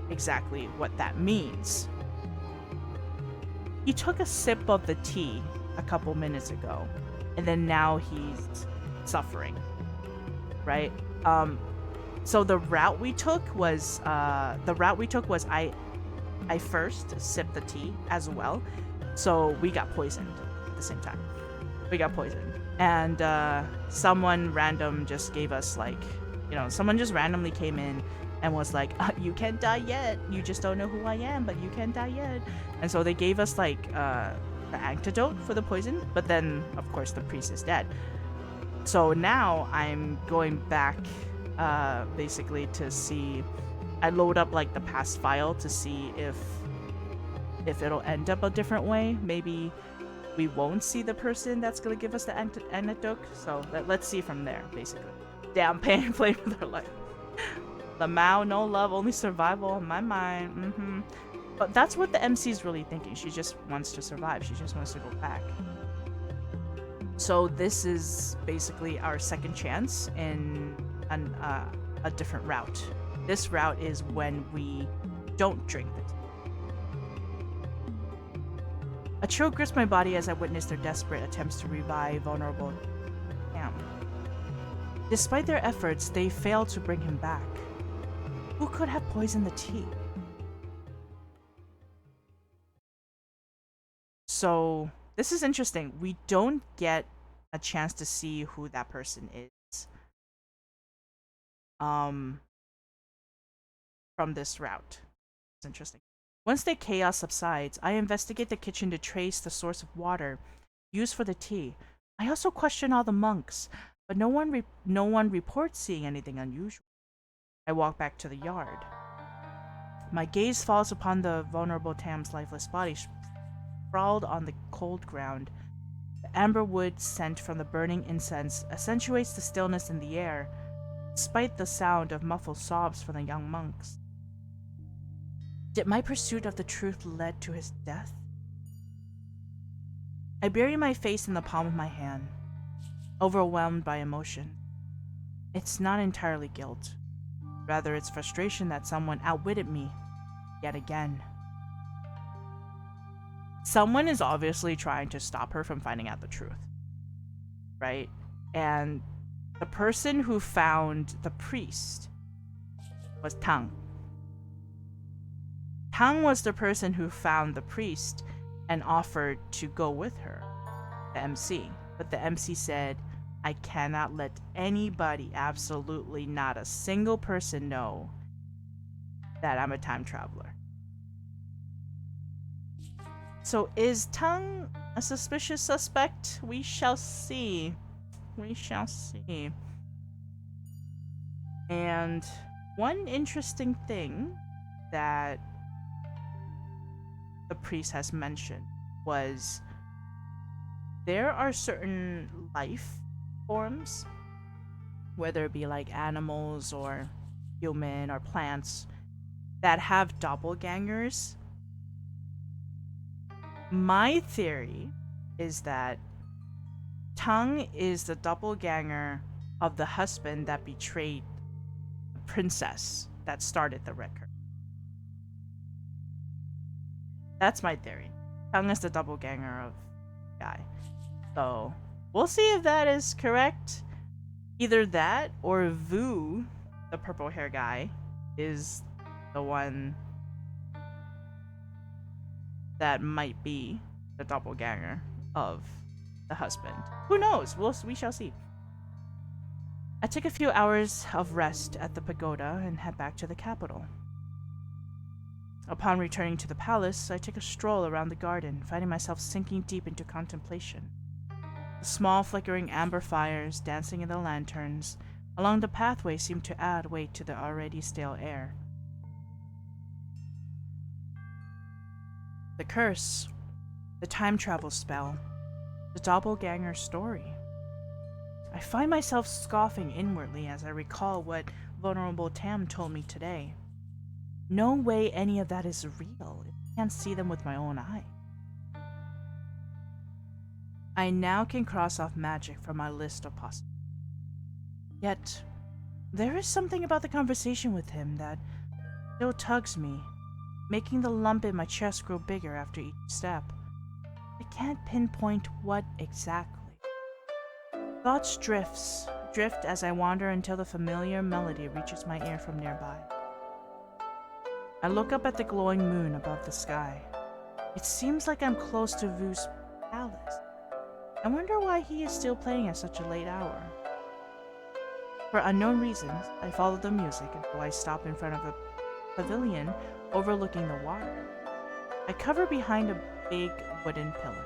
exactly what that means, he took a sip of the tea a couple minutes ago, and then now he's suffering, right? So the route we took was I first sipped the tea as well. So we got poisoned at the same time. And someone random just gave us someone just randomly came in and was like, you can't die yet. You just don't know who I am, but you can't die yet. And so they gave us the antidote for the poison, but then of course the priest is dead. So now I'm going back basically to see, I load up the past file to see if it'll end up a different way. Maybe we won't see the person that's gonna give us the antidote. So let's see from there, basically. Damn, pain and play with her life. The Mao, no love, only survival on my mind. But that's what the MC is really thinking. She just wants to survive. She just wants to go back. So this is basically our second chance in a different route. This route is when we Don't drink the tea. A chill grips my body as I witness their desperate attempts to revive vulnerable Cam. Despite their efforts, they fail to bring him back. Who could have poisoned the tea? So, this is interesting. We don't get a chance to see who that person is. From this route. It's interesting. Once the chaos subsides, I investigate the kitchen to trace the source of water used for the tea. I also question all the monks, but no one reports seeing anything unusual. I walk back to the yard. My gaze falls upon the vulnerable Tam's lifeless body sprawled on the cold ground. The amber wood scent from the burning incense accentuates the stillness in the air, despite the sound of muffled sobs from the young monks. Did my pursuit of the truth lead to his death? I bury my face in the palm of my hand, overwhelmed by emotion. It's not entirely guilt. Rather, it's frustration that someone outwitted me, yet again. Someone is obviously trying to stop her from finding out the truth, right? And the person who found the priest was Tang. Tang was the person who found the priest and offered to go with her, the MC. But the MC said, I cannot let anybody, absolutely not a single person, know that I'm a time traveler. So is Tang a suspicious suspect? We shall see. We shall see. And one interesting thing that the priest has mentioned was there are certain life forms, whether it be like animals or human or plants, that have doppelgangers. My theory is that Tang is the doppelganger of the husband that betrayed the princess that started the record. That's my theory. Tang is the doppelganger of the guy. So we'll see if that is correct. Either that or Vu, the purple hair guy, is the one that might be the doppelganger of the husband. Who knows? We shall see. I take a few hours of rest at the pagoda and head back to the capital. Upon returning to the palace, I take a stroll around the garden, finding myself sinking deep into contemplation. The small flickering amber fires dancing in the lanterns along the pathway seem to add weight to the already stale air. The curse, the time travel spell, the doppelganger story. I find myself scoffing inwardly as I recall what vulnerable Tam told me today. No way any of that is real. I can't see them with my own eye. I now can cross off magic from my list of possibilities. Yet, there is something about the conversation with him that still tugs me, making the lump in my chest grow bigger after each step. I can't pinpoint what exactly. Thoughts drift as I wander until the familiar melody reaches my ear from nearby. I look up at the glowing moon above the sky. It seems like I'm close to Vu's palace. I wonder why he is still playing at such a late hour. For unknown reasons, I follow the music until I stop in front of a pavilion overlooking the water. I cover behind a big wooden pillar.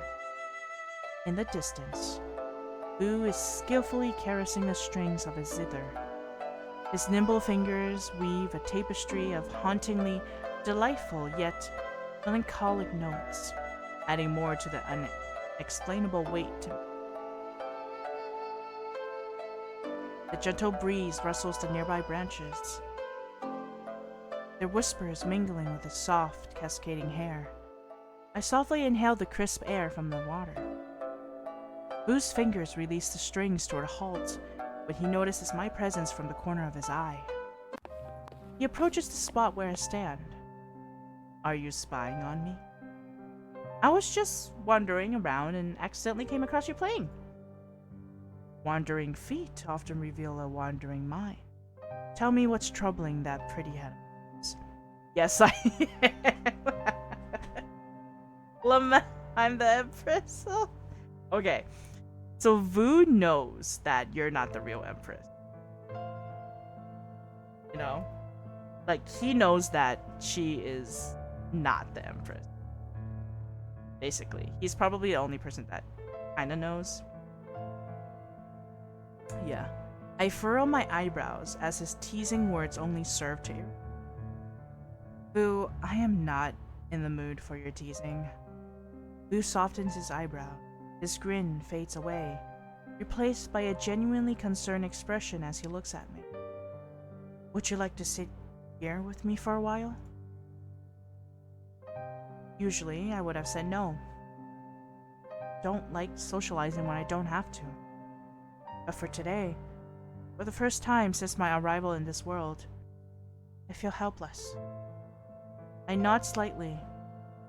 In the distance, Vu is skillfully caressing the strings of his zither. His nimble fingers weave a tapestry of hauntingly delightful yet melancholic notes, adding more to the unexplainable weight to me. The gentle breeze rustles the nearby branches, their whispers mingling with the soft, cascading hair. I softly inhale the crisp air from the water. Vu's fingers release the strings toward a halt when he notices my presence from the corner of his eye. He approaches the spot where I stand. Are you spying on me? I was just wandering around and accidentally came across you playing. Wandering feet often reveal a wandering mind. Tell me what's troubling that pretty head of yours. Yes, I am. I'm the Empress. Okay, so Vu knows that you're not the real Empress. You know? Like, he knows that she is not the Empress. Basically. He's probably the only person that kinda knows. Yeah. I furrow my eyebrows as his teasing words only serve to irritate. Boo, I am not in the mood for your teasing. Boo softens his eyebrow. His grin fades away, replaced by a genuinely concerned expression as he looks at me. Would you like to sit here with me for a while? Usually, I would have said no. Don't like socializing when I don't have to. But for today, for the first time since my arrival in this world, I feel helpless. I nod slightly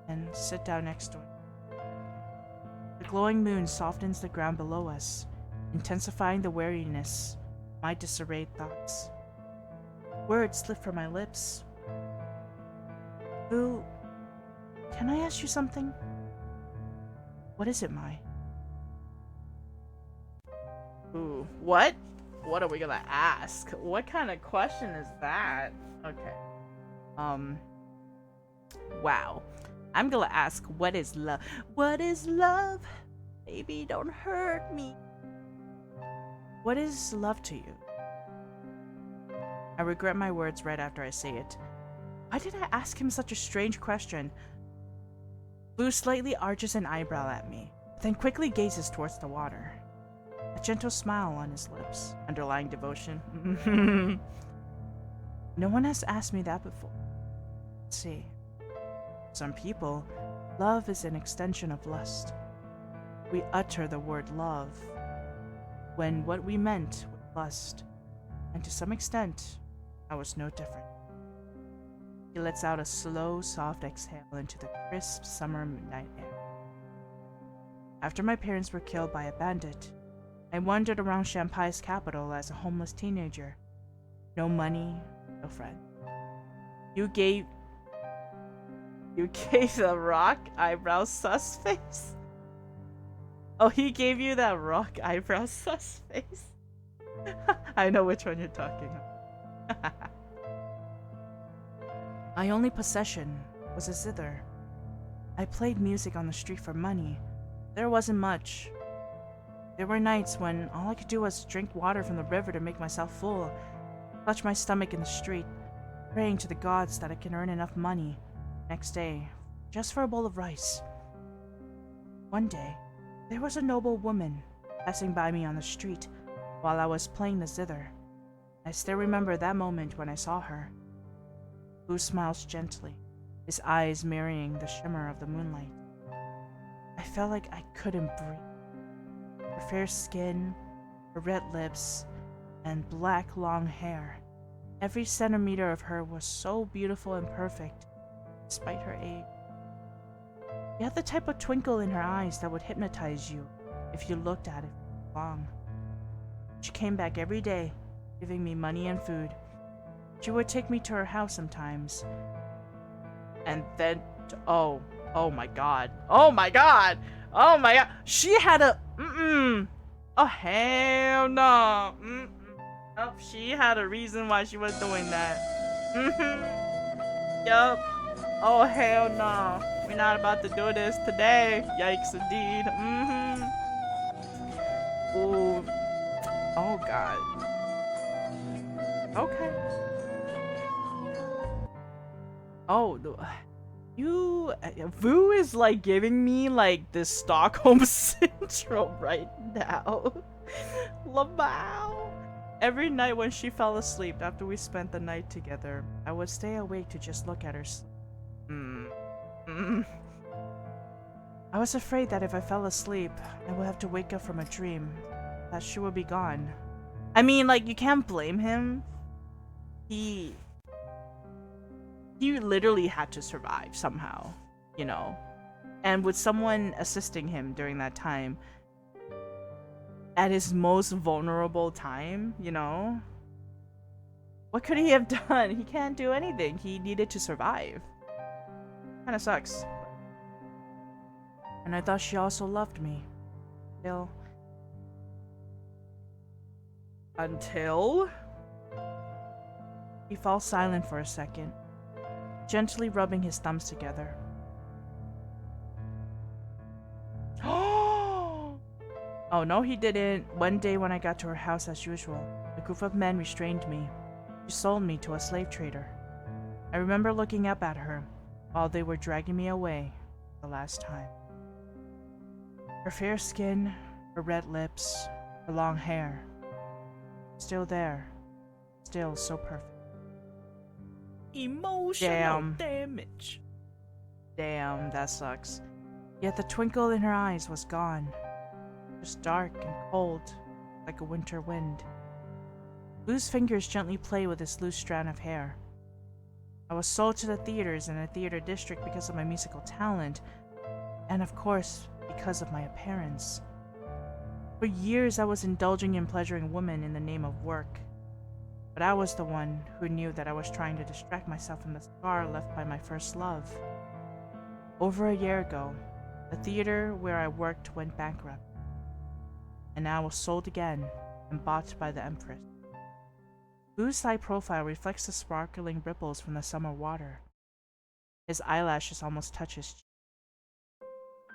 and sit down next to him. The glowing moon softens the ground below us, intensifying the wariness of my disarrayed thoughts. Words slip from my lips. Boo, can I ask you something? What is it, Mai? Ooh, what? What are we gonna ask? What kind of question is that? Okay. Wow. I'm gonna ask, what is love? What is love? Baby, don't hurt me. What is love to you? I regret my words right after I say it. Why did I ask him such a strange question? Blue slightly arches an eyebrow at me, then quickly gazes towards the water. A gentle smile on his lips, underlying devotion. No one has asked me that before. Let's see. Some people, love is an extension of lust. We utter the word love when what we meant was lust, and to some extent, I was no different. He lets out a slow, soft exhale into the crisp summer night air. After my parents were killed by a bandit, I wandered around Shanghai's capital as a homeless teenager. No money, no friend. You gave the rock eyebrow sus face? Oh, he gave you that rock eyebrow sus face? I know which one you're talking about. My only possession was a zither. I played music on the street for money. There wasn't much. There were nights when all I could do was drink water from the river to make myself full, clutch my stomach in the street, praying to the gods that I can earn enough money next day, just for a bowl of rice. One day, there was a noble woman passing by me on the street while I was playing the zither. I still remember that moment when I saw her. Boo smiles gently, his eyes mirroring the shimmer of the moonlight. I felt like I couldn't breathe. Her fair skin, her red lips, and black long hair. Every centimeter of her was so beautiful and perfect, despite her age. She had the type of twinkle in her eyes that would hypnotize you if you looked at it for long. She came back every day, giving me money and food. She would take me to her house sometimes. And then, oh my god. Oh my god! Oh my god! She had a, oh hell no. Oh, she had a reason why she was doing that. Yup. Oh hell no. We're not about to do this today. Yikes indeed. Ooh. Oh god. Okay. Oh, Vu is like giving me like this Stockholm syndrome right now. Lamau. Every night when she fell asleep after we spent the night together, I would stay awake to just look at her sleep. I was afraid that if I fell asleep, I would have to wake up from a dream, that she would be gone. I mean, like, you can't blame him. he literally had to survive somehow, you know. And with someone assisting him during that time, at his most vulnerable time, you know, what could he have done? He can't do anything. He needed to survive. Kind of sucks. And I thought she also loved me. Until he falls silent for a second, gently rubbing his thumbs together. Oh no, he didn't. One day when I got to her house as usual, a group of men restrained me. She sold me to a slave trader. I remember looking up at her while they were dragging me away the last time. Her fair skin, her red lips, her long hair. Still there. Still so perfect. Emotional damage. Damn, that sucks. Yet the twinkle in her eyes was gone. Just dark and cold, like a winter wind. Blue's fingers gently play with his loose strand of hair. I was sold to the theaters in a theater district because of my musical talent, and of course, because of my appearance. For years I was indulging in pleasuring women in the name of work. But I was the one who knew that I was trying to distract myself from the scar left by my first love. Over a year ago, the theater where I worked went bankrupt. And I was sold again and bought by the Empress. Blue's side profile reflects the sparkling ripples from the summer water. His eyelashes almost touch his cheek.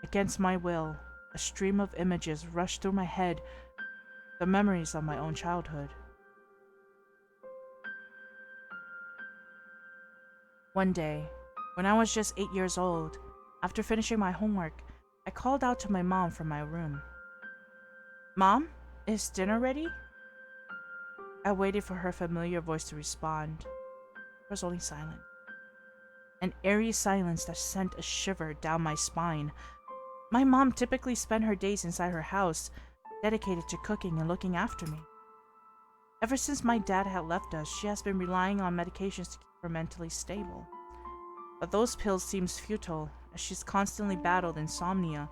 Against my will, a stream of images rushed through my head, the memories of my own childhood. One day, when I was just 8 years old, after finishing my homework, I called out to my mom from my room. "Mom, is dinner ready?" I waited for her familiar voice to respond. It was only silence. An eerie silence that sent a shiver down my spine. My mom typically spent her days inside her house, dedicated to cooking and looking after me. Ever since my dad had left us, she has been relying on medications to keep her mentally stable. But those pills seemed futile, as she's constantly battled insomnia,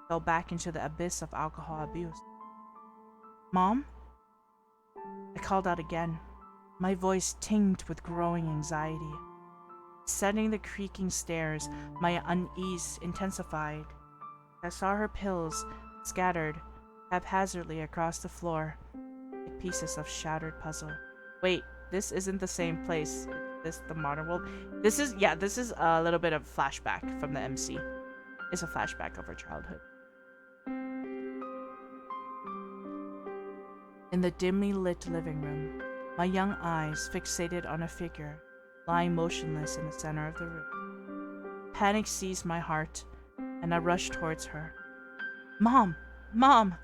fell back into the abyss of alcohol abuse. "Mom?" I called out again, my voice tinged with growing anxiety. Ascending the creaking stairs, my unease intensified. I saw her pills scattered haphazardly across the floor, like pieces of shattered puzzle. Wait, this isn't the same place. Is this the modern world? This is a little bit of flashback from the MC. It's a flashback of her childhood. In the dimly lit living room, my young eyes fixated on a figure lying motionless in the center of the room. Panic seized my heart, and I rushed towards her. "Mom! Mom!"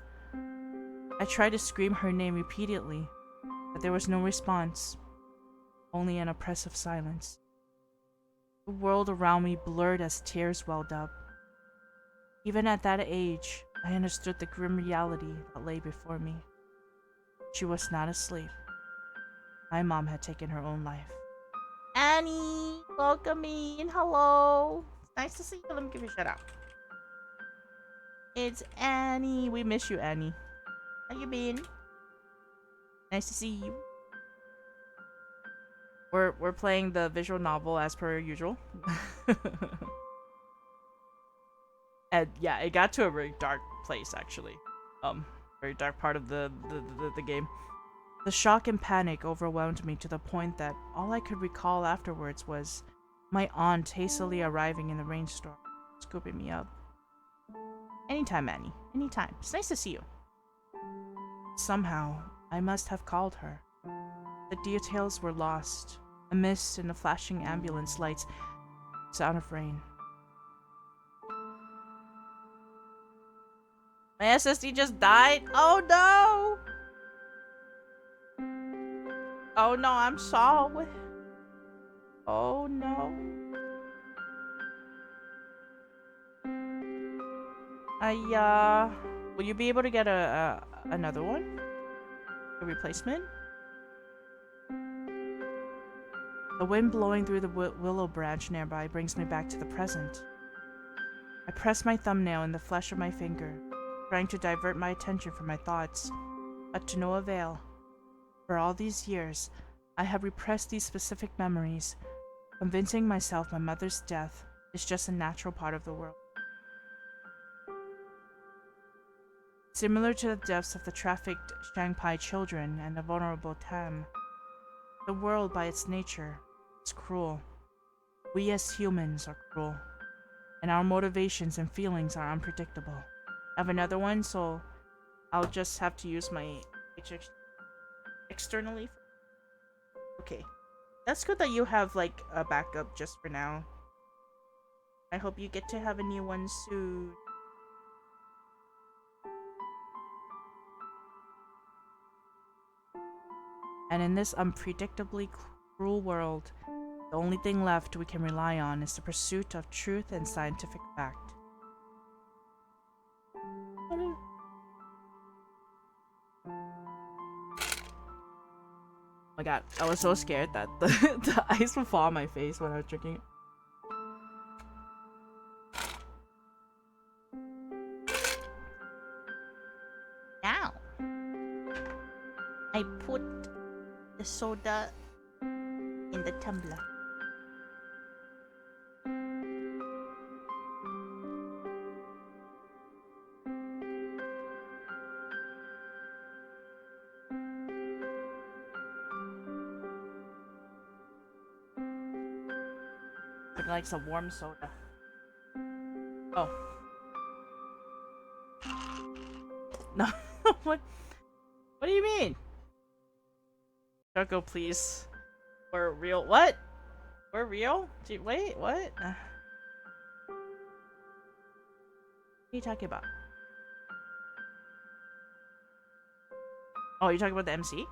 I tried to scream her name repeatedly, but there was no response, only an oppressive silence. The world around me blurred as tears welled up. Even at that age, I understood the grim reality that lay before me. She was not asleep. My mom had taken her own life. Annie, welcome in. Hello. It's nice to see you. Let me give you a shout out. It's Annie. We miss you, Annie. How you been? Nice to see you. We're playing the visual novel as per usual. And yeah, it got to a very dark place actually. Very dark part of the game. The shock and panic overwhelmed me to the point that all I could recall afterwards was my aunt hastily arriving in the rainstorm, scooping me up. "Anytime, Annie. Anytime. It's nice to see you." Somehow, I must have called her. The details were lost, a mist in the flashing ambulance lights, sound of rain. My SSD just died. Oh no! Oh no, I'm sorry. Oh no. Will you be able to get another one? A replacement? The wind blowing through the willow branch nearby brings me back to the present. I press my thumbnail in the flesh of my finger, trying to divert my attention from my thoughts, but to no avail. For all these years, I have repressed these specific memories, convincing myself my mother's death is just a natural part of the world. Similar to the deaths of the trafficked Shanghai children and the vulnerable Tam, the world by its nature is cruel. We as humans are cruel, and our motivations and feelings are unpredictable. I have another one, so I'll just have to use my externally. Okay. That's good that you have, like, a backup just for now. I hope you get to have a new one soon. And in this unpredictably cruel world, the only thing left we can rely on is the pursuit of truth and scientific fact. Oh my god, I was so scared that the ice would fall on my face when I was drinking it. Now, I put the soda in the tumbler. It likes a warm soda. Oh. No. What do you mean? Choco, please. We're real. What? We're real? Gee, wait, what? What are you talking about? Oh, you're talking about the MC?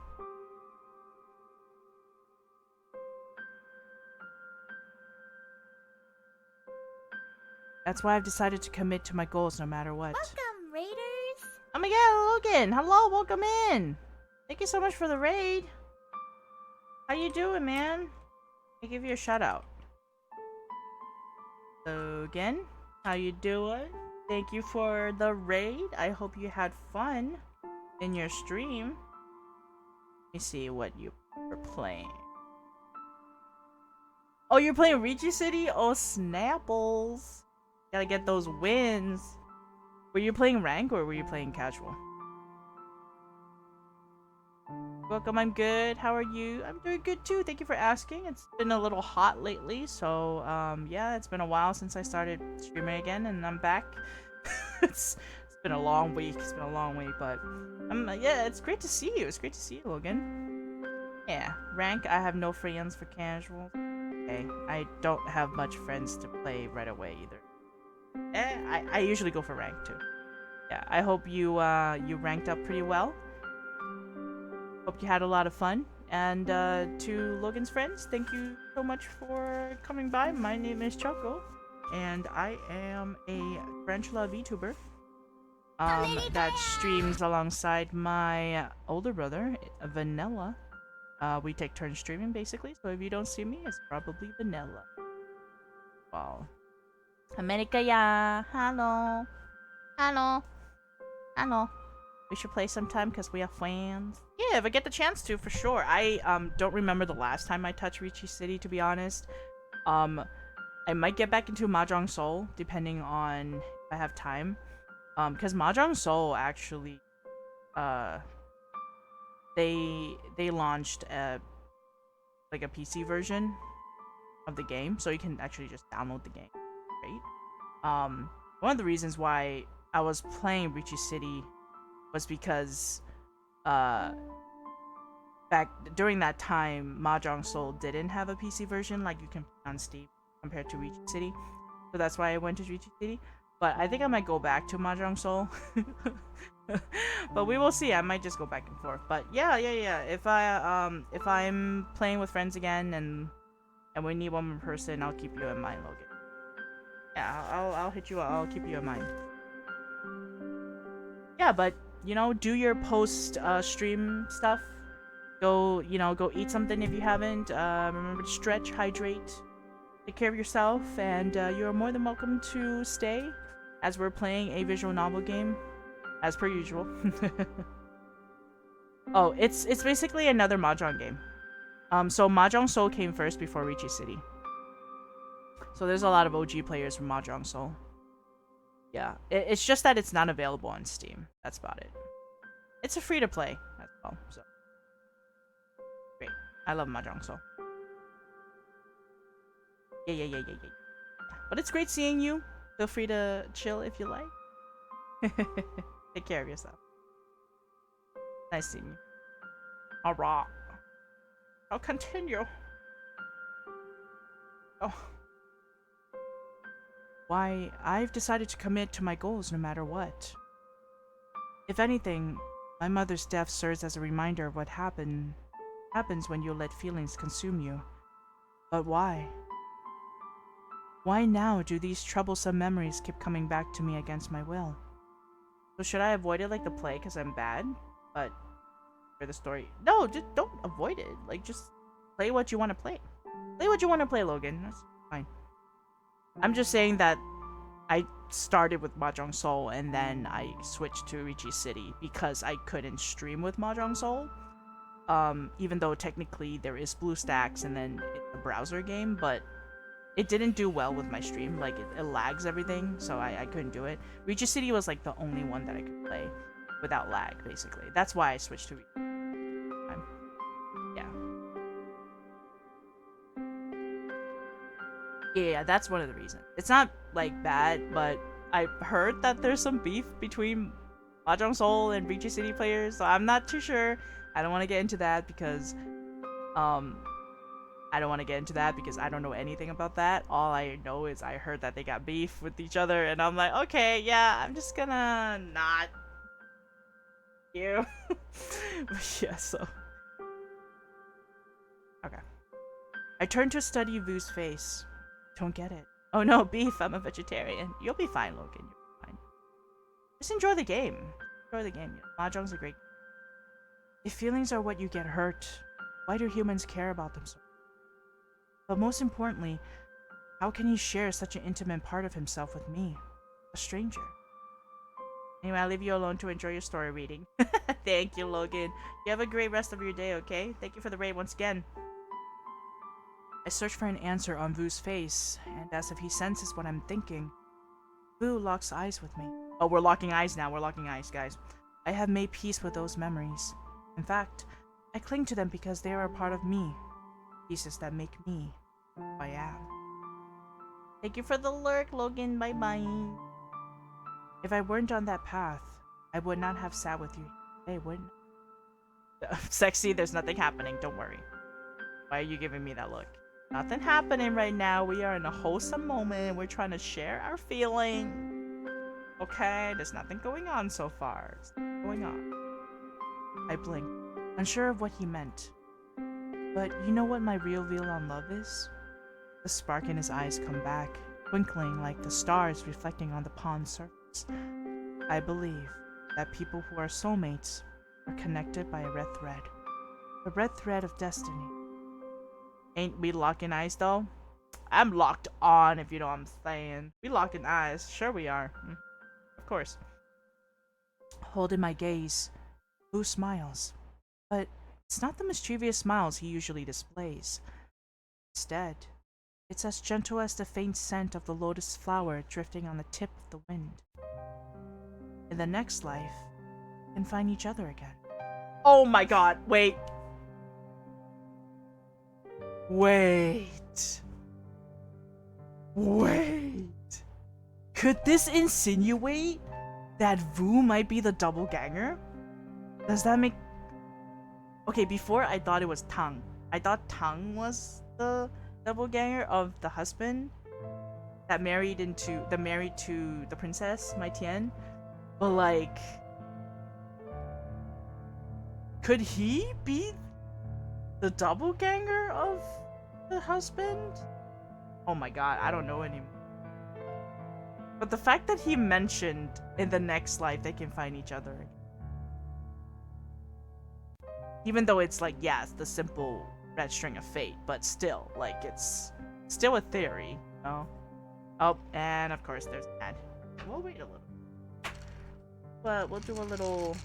That's why I've decided to commit to my goals no matter what. Welcome, Raiders! Oh my god, Logan! Hello, welcome in! Thank you so much for the raid! How you doing, man? I give you a shout out. Logan, how you doing? Thank you for the raid. I hope you had fun in your stream. Let me see what you were playing. Oh, you're playing Ricci City? Oh, Snapples. Gotta get those wins. Were you playing rank or were you playing casual? Welcome, I'm good. How are you? I'm doing good too. Thank you for asking. It's been a little hot lately, so yeah, it's been a while since I started streaming again, and I'm back. it's been a long week. It's been a long week, but yeah, it's great to see you. It's great to see you, Logan. Yeah, rank. I have no friends for casual. Okay, I don't have much friends to play right away either. I usually go for rank too. Yeah, I hope you you ranked up pretty well. Hope you had a lot of fun. And to Logan's friends, thank you so much for coming by. My name is Choco, and I am a tarantula VTuber that streams alongside my older brother, Vanilla. We take turns streaming basically, so if you don't see me, it's probably Vanilla. Wow. America, yeah. Hello. Hello. Hello. We should play sometime because we have fans. Yeah, if I get the chance to, for sure. I don't remember the last time I touched Ricci City, to be honest. I might get back into Mahjong Soul, depending on if I have time. Because Mahjong Soul actually, they launched like a PC version of the game, so you can actually just download the game. Right? One of the reasons why I was playing Ricci City was because back during that time, Mahjong Soul didn't have a PC version like you can play on Steam compared to Ricci City, so that's why I went to Ricci City. But I think I might go back to Mahjong Soul. But we will see. I might just go back and forth. But yeah. If I'm playing with friends again and we need one more person, I'll keep you in mind, Logan. Yeah, I'll hit you up. I'll keep you in mind. Yeah, but you know, do your post stream stuff. Go, go eat something if you haven't. Remember to stretch, hydrate, take care of yourself, and you're more than welcome to stay as we're playing a visual novel game, as per usual. Oh, it's basically another Mahjong game. So Mahjong Soul came first before Ricci City. So there's a lot of OG players from Mahjong Soul. Yeah, it's just that it's not available on Steam. That's about it. It's a free to play as well. So great. I love Mahjong Soul. Yeah. But it's great seeing you. Feel free to chill if you like. Take care of yourself. Nice seeing you. Alright. I'll continue. Oh. Why, I've decided to commit to my goals no matter what. If anything, my mother's death serves as a reminder of what happens when you let feelings consume you. But why? Why now do these troublesome memories keep coming back to me against my will? So should I avoid it like the plague because I'm bad? But for the story, no, just don't avoid it. Like, just play what you want to play. Play what you want to play, Logan. That's fine. I'm just saying that I started with Mahjong Soul and then I switched to Ricci City because I couldn't stream with Mahjong Soul. Even though technically there is BlueStacks and then it's a browser game, but it didn't do well with my stream. Like, it lags everything, so I couldn't do it. Ricci City was like the only one that I could play without lag, basically. That's why I switched to Ricci. Yeah, that's one of the reasons. It's not, like, bad, but I've heard that there's some beef between Mahjong Soul and Ricci City players, so I'm not too sure. I don't want to get into that because, I don't want to get into that because I don't know anything about that. All I know is I heard that they got beef with each other, and I'm like, okay, yeah, I'm just gonna not you. But yeah, so. Okay. I turned to study Vu's face. Don't get it. Oh no, beef, I'm a vegetarian. You'll be fine, Logan. You'll be fine. Just enjoy the game. Enjoy the game. Mahjong's a great game. If feelings are what you get hurt, why do humans care about them so much? But most importantly, how can he share such an intimate part of himself with me, a stranger? Anyway, I'll leave you alone to enjoy your story reading. Thank you, Logan. You have a great rest of your day, okay? Thank you for the raid once again. I search for an answer on Vu's face, and as if he senses what I'm thinking, Vu locks eyes with me. Oh, we're locking eyes now. We're locking eyes, guys. I have made peace with those memories. In fact, I cling to them because they are a part of me. Pieces that make me who I am. Thank you for the lurk, Logan. Bye-bye. If I weren't on that path, I would not have sat with you today, wouldn't I? Sexy, there's nothing happening. Don't worry. Why are you giving me that look? Nothing happening right now. We are in a wholesome moment. We're trying to share our feelings. Okay, there's nothing going on so far. There's nothing going on. I blinked, unsure of what he meant. But you know what my real view on love is? The spark in his eyes come back, twinkling like the stars reflecting on the pond's surface. I believe that people who are soulmates are connected by a red thread. A red thread of destiny. Ain't we locking eyes though? I'm locked on, if you know what I'm saying. We locking eyes. Sure we are. Of course. Holding my gaze, Vu smiles. But it's not the mischievous smiles he usually displays. Instead, it's as gentle as the faint scent of the lotus flower drifting on the tip of the wind. In the next life, we can find each other again. Oh my god, wait. Wait. Could this insinuate that Vu might be the doppelganger? Does that make... Okay, before I thought it was Tang. I thought Tang was the doppelganger of the husband that married to the princess, Mai Tian. But like... Could he be the doppelganger of the husband? Oh my god, I don't know anymore. But the fact that he mentioned in the next life they can find each other. Even though it's like, yeah, it's the simple red string of fate, but still, like, it's still a theory, you know? Oh, and of course there's an ad. We'll wait a little. But we'll do a little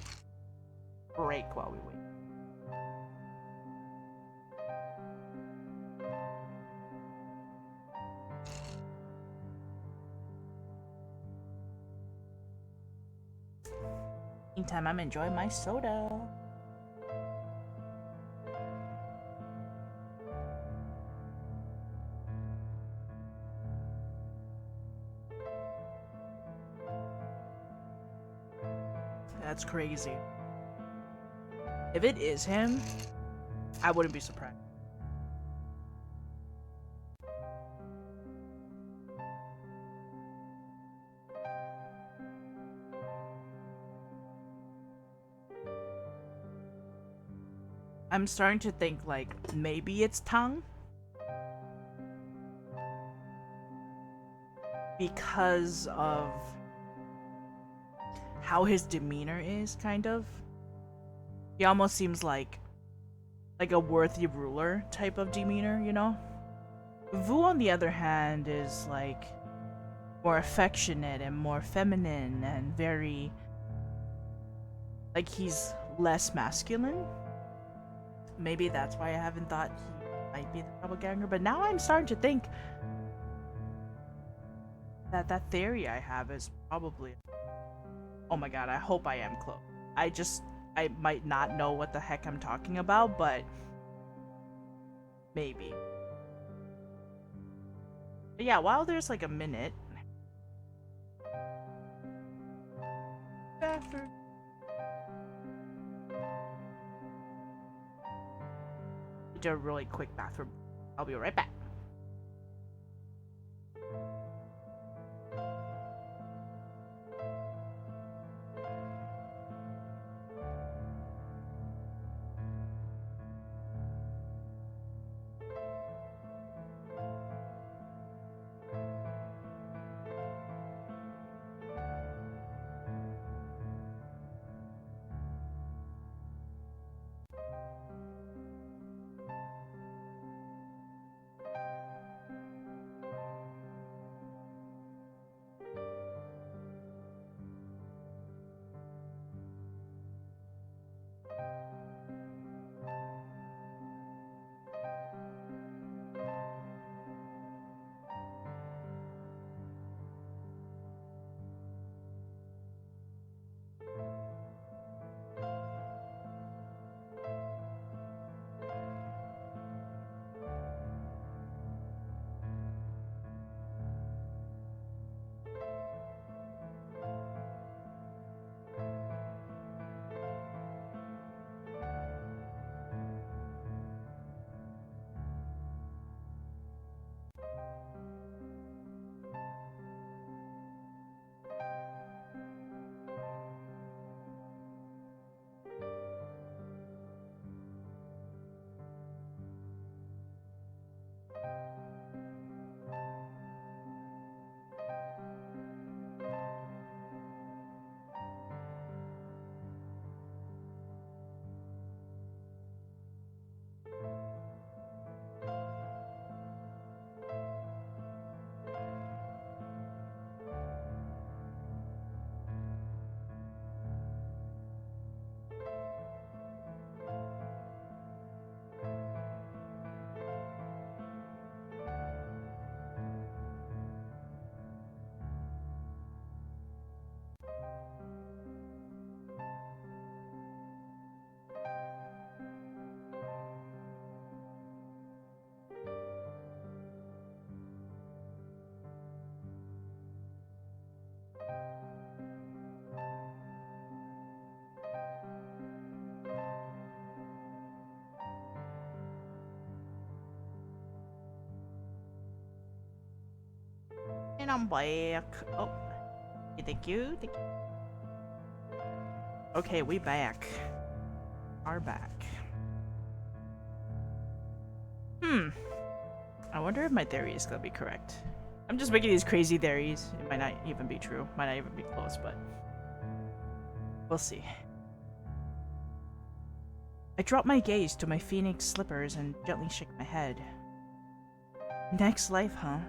break while we wait. Meantime, I'm enjoying my soda. That's crazy. If it is him, I wouldn't be surprised. I'm starting to think like maybe it's Tang because of how his demeanor is, kind of. He almost seems like a worthy ruler type of demeanor, you know? Vu, on the other hand, is like more affectionate and more feminine and very like he's less masculine. Maybe that's why I haven't thought he might be the doppelganger, but now I'm starting to think that that theory I have is probably. Oh my god, I hope I am close. I might not know what the heck I'm talking about, but maybe. But yeah, while there's like a minute. Bathroom. Do a really quick bathroom. I'll be right back. And I'm back. Oh, thank you. Thank you. Okay, we back. Are back. I wonder if my theory is gonna be correct. I'm just making these crazy theories. It might not even be true. Might not even be close, but we'll see. I drop my gaze to my phoenix slippers and gently shake my head. Next life, huh?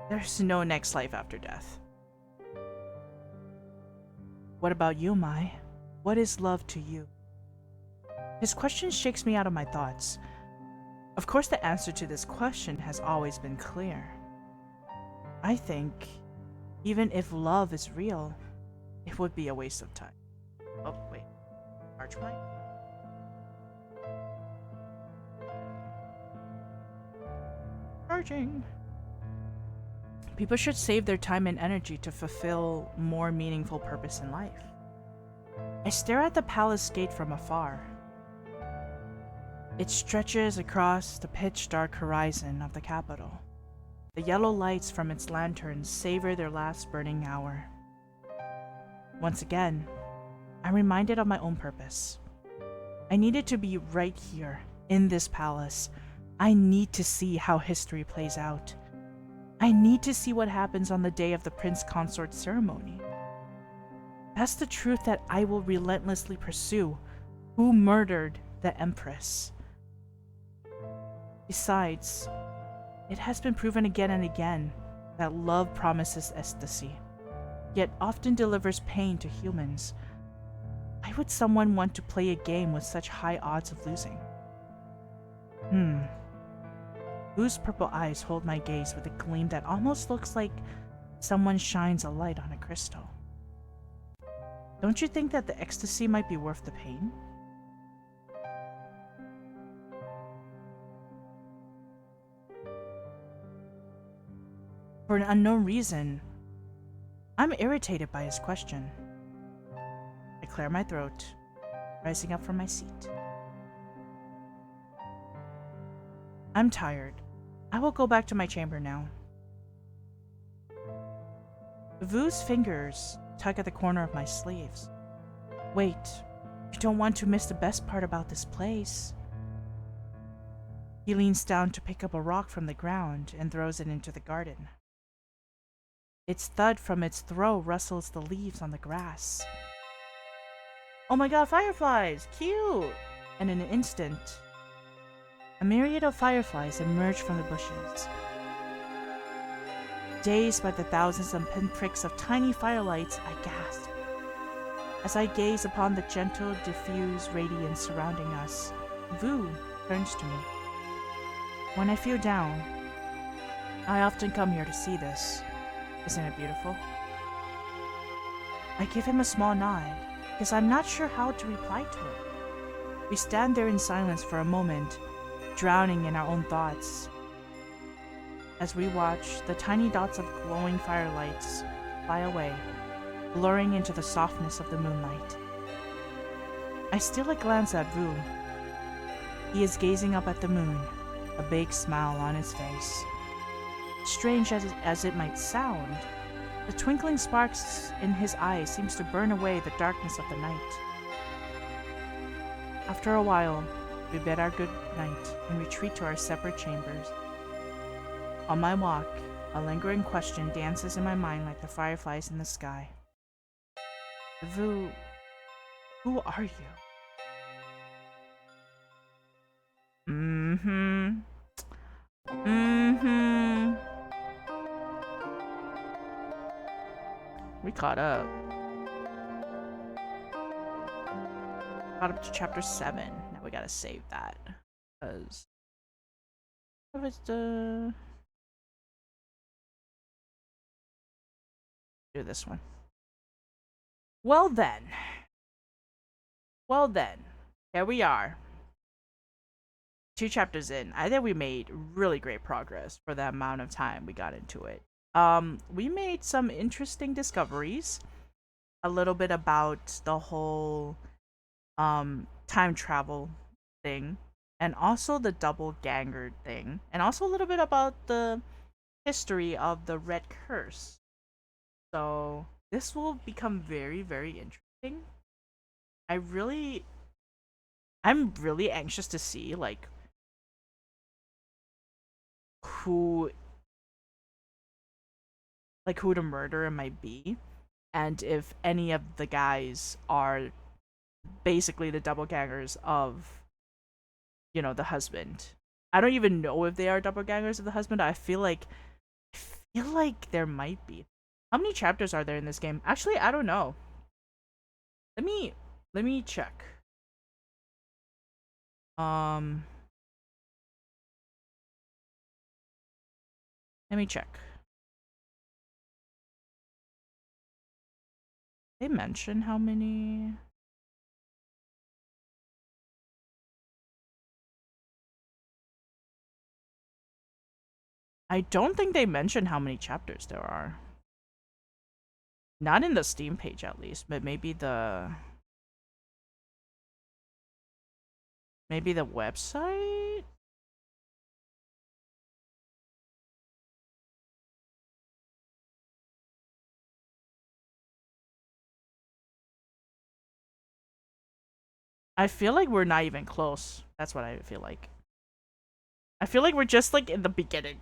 There's no next life after death. What about you, Mai? What is love to you? His question shakes me out of my thoughts. Of course, the answer to this question has always been clear. I think, even if love is real, it would be a waste of time. Oh, wait. Archmite? Charging. People should save their time and energy to fulfill more meaningful purpose in life. I stare at the palace gate from afar. It stretches across the pitch-dark horizon of the capital. The yellow lights from its lanterns savor their last burning hour. Once again, I'm reminded of my own purpose. I needed to be right here, in this palace. I need to see how history plays out. I need to see what happens on the day of the prince consort ceremony. That's the truth that I will relentlessly pursue. Who murdered the Empress? Besides, it has been proven again and again that love promises ecstasy, yet often delivers pain to humans. Why would someone want to play a game with such high odds of losing? Whose purple eyes hold my gaze with a gleam that almost looks like someone shines a light on a crystal. Don't you think that the ecstasy might be worth the pain? For an unknown reason, I'm irritated by his question. I clear my throat, rising up from my seat. I'm tired. I will go back to my chamber now. Vu's fingers tug at the corner of my sleeves. Wait, you don't want to miss the best part about this place. He leans down to pick up a rock from the ground and throws it into the garden. Its thud from its throw rustles the leaves on the grass. Oh my god, fireflies! Cute! And in an instant, a myriad of fireflies emerge from the bushes. Dazed by the thousands of pinpricks of tiny firelights, I gasp. As I gaze upon the gentle, diffuse radiance surrounding us, Vu turns to me. When I feel down, I often come here to see this. Isn't it beautiful? I give him a small nod, because I'm not sure how to reply to it. We stand there in silence for a moment, drowning in our own thoughts. As we watch the tiny dots of glowing firelights fly away, blurring into the softness of the moonlight. I steal a glance at Vu. He is gazing up at the moon, a big smile on his face. Strange as it might sound, the twinkling sparks in his eyes seems to burn away the darkness of the night. After a while, we bid our good night and retreat to our separate chambers. On my walk, a lingering question dances in my mind like the fireflies in the sky. Vu, who are you? We caught up. Caught up to chapter 7. Now we gotta save that. Because... what was the... do this one. Well then. Here we are. 2 chapters in. I think we made really great progress for the amount of time we got into it. We made some interesting discoveries. A little bit about the whole time travel thing, and also the double ganger thing, and also a little bit about the history of the Red Curse. So this will become very, very interesting. I'm really anxious to see like who the murderer might be, and if any of the guys are basically the double gangers of you know, the husband. I don't even know if they are doppelgangers of the husband. I feel like there might be. How many chapters are there in this game? Actually, I don't know. Let me check. Um Let me check. They mention how many. I don't think they mention how many chapters there are. Not in the Steam page at least, but maybe the website? I feel like we're not even close. That's what I feel like. I feel like we're just like in the beginning.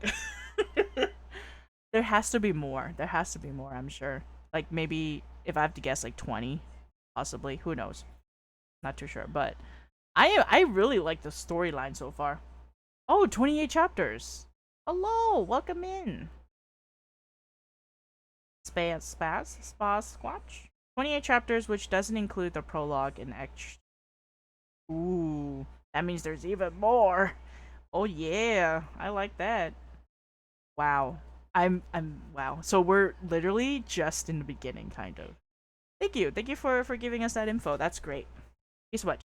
There has to be more. There has to be more, I'm sure. Like maybe if I have to guess like 20 possibly. Who knows? Not too sure, but I really like the storyline so far. Oh, 28 chapters. Hello, welcome in. Squatch. 28 chapters, which doesn't include the prologue and extra. Ooh, that means there's even more. Oh yeah, I like that. Wow. Wow. So we're literally just in the beginning, kind of. Thank you for giving us that info. That's great. Guess what?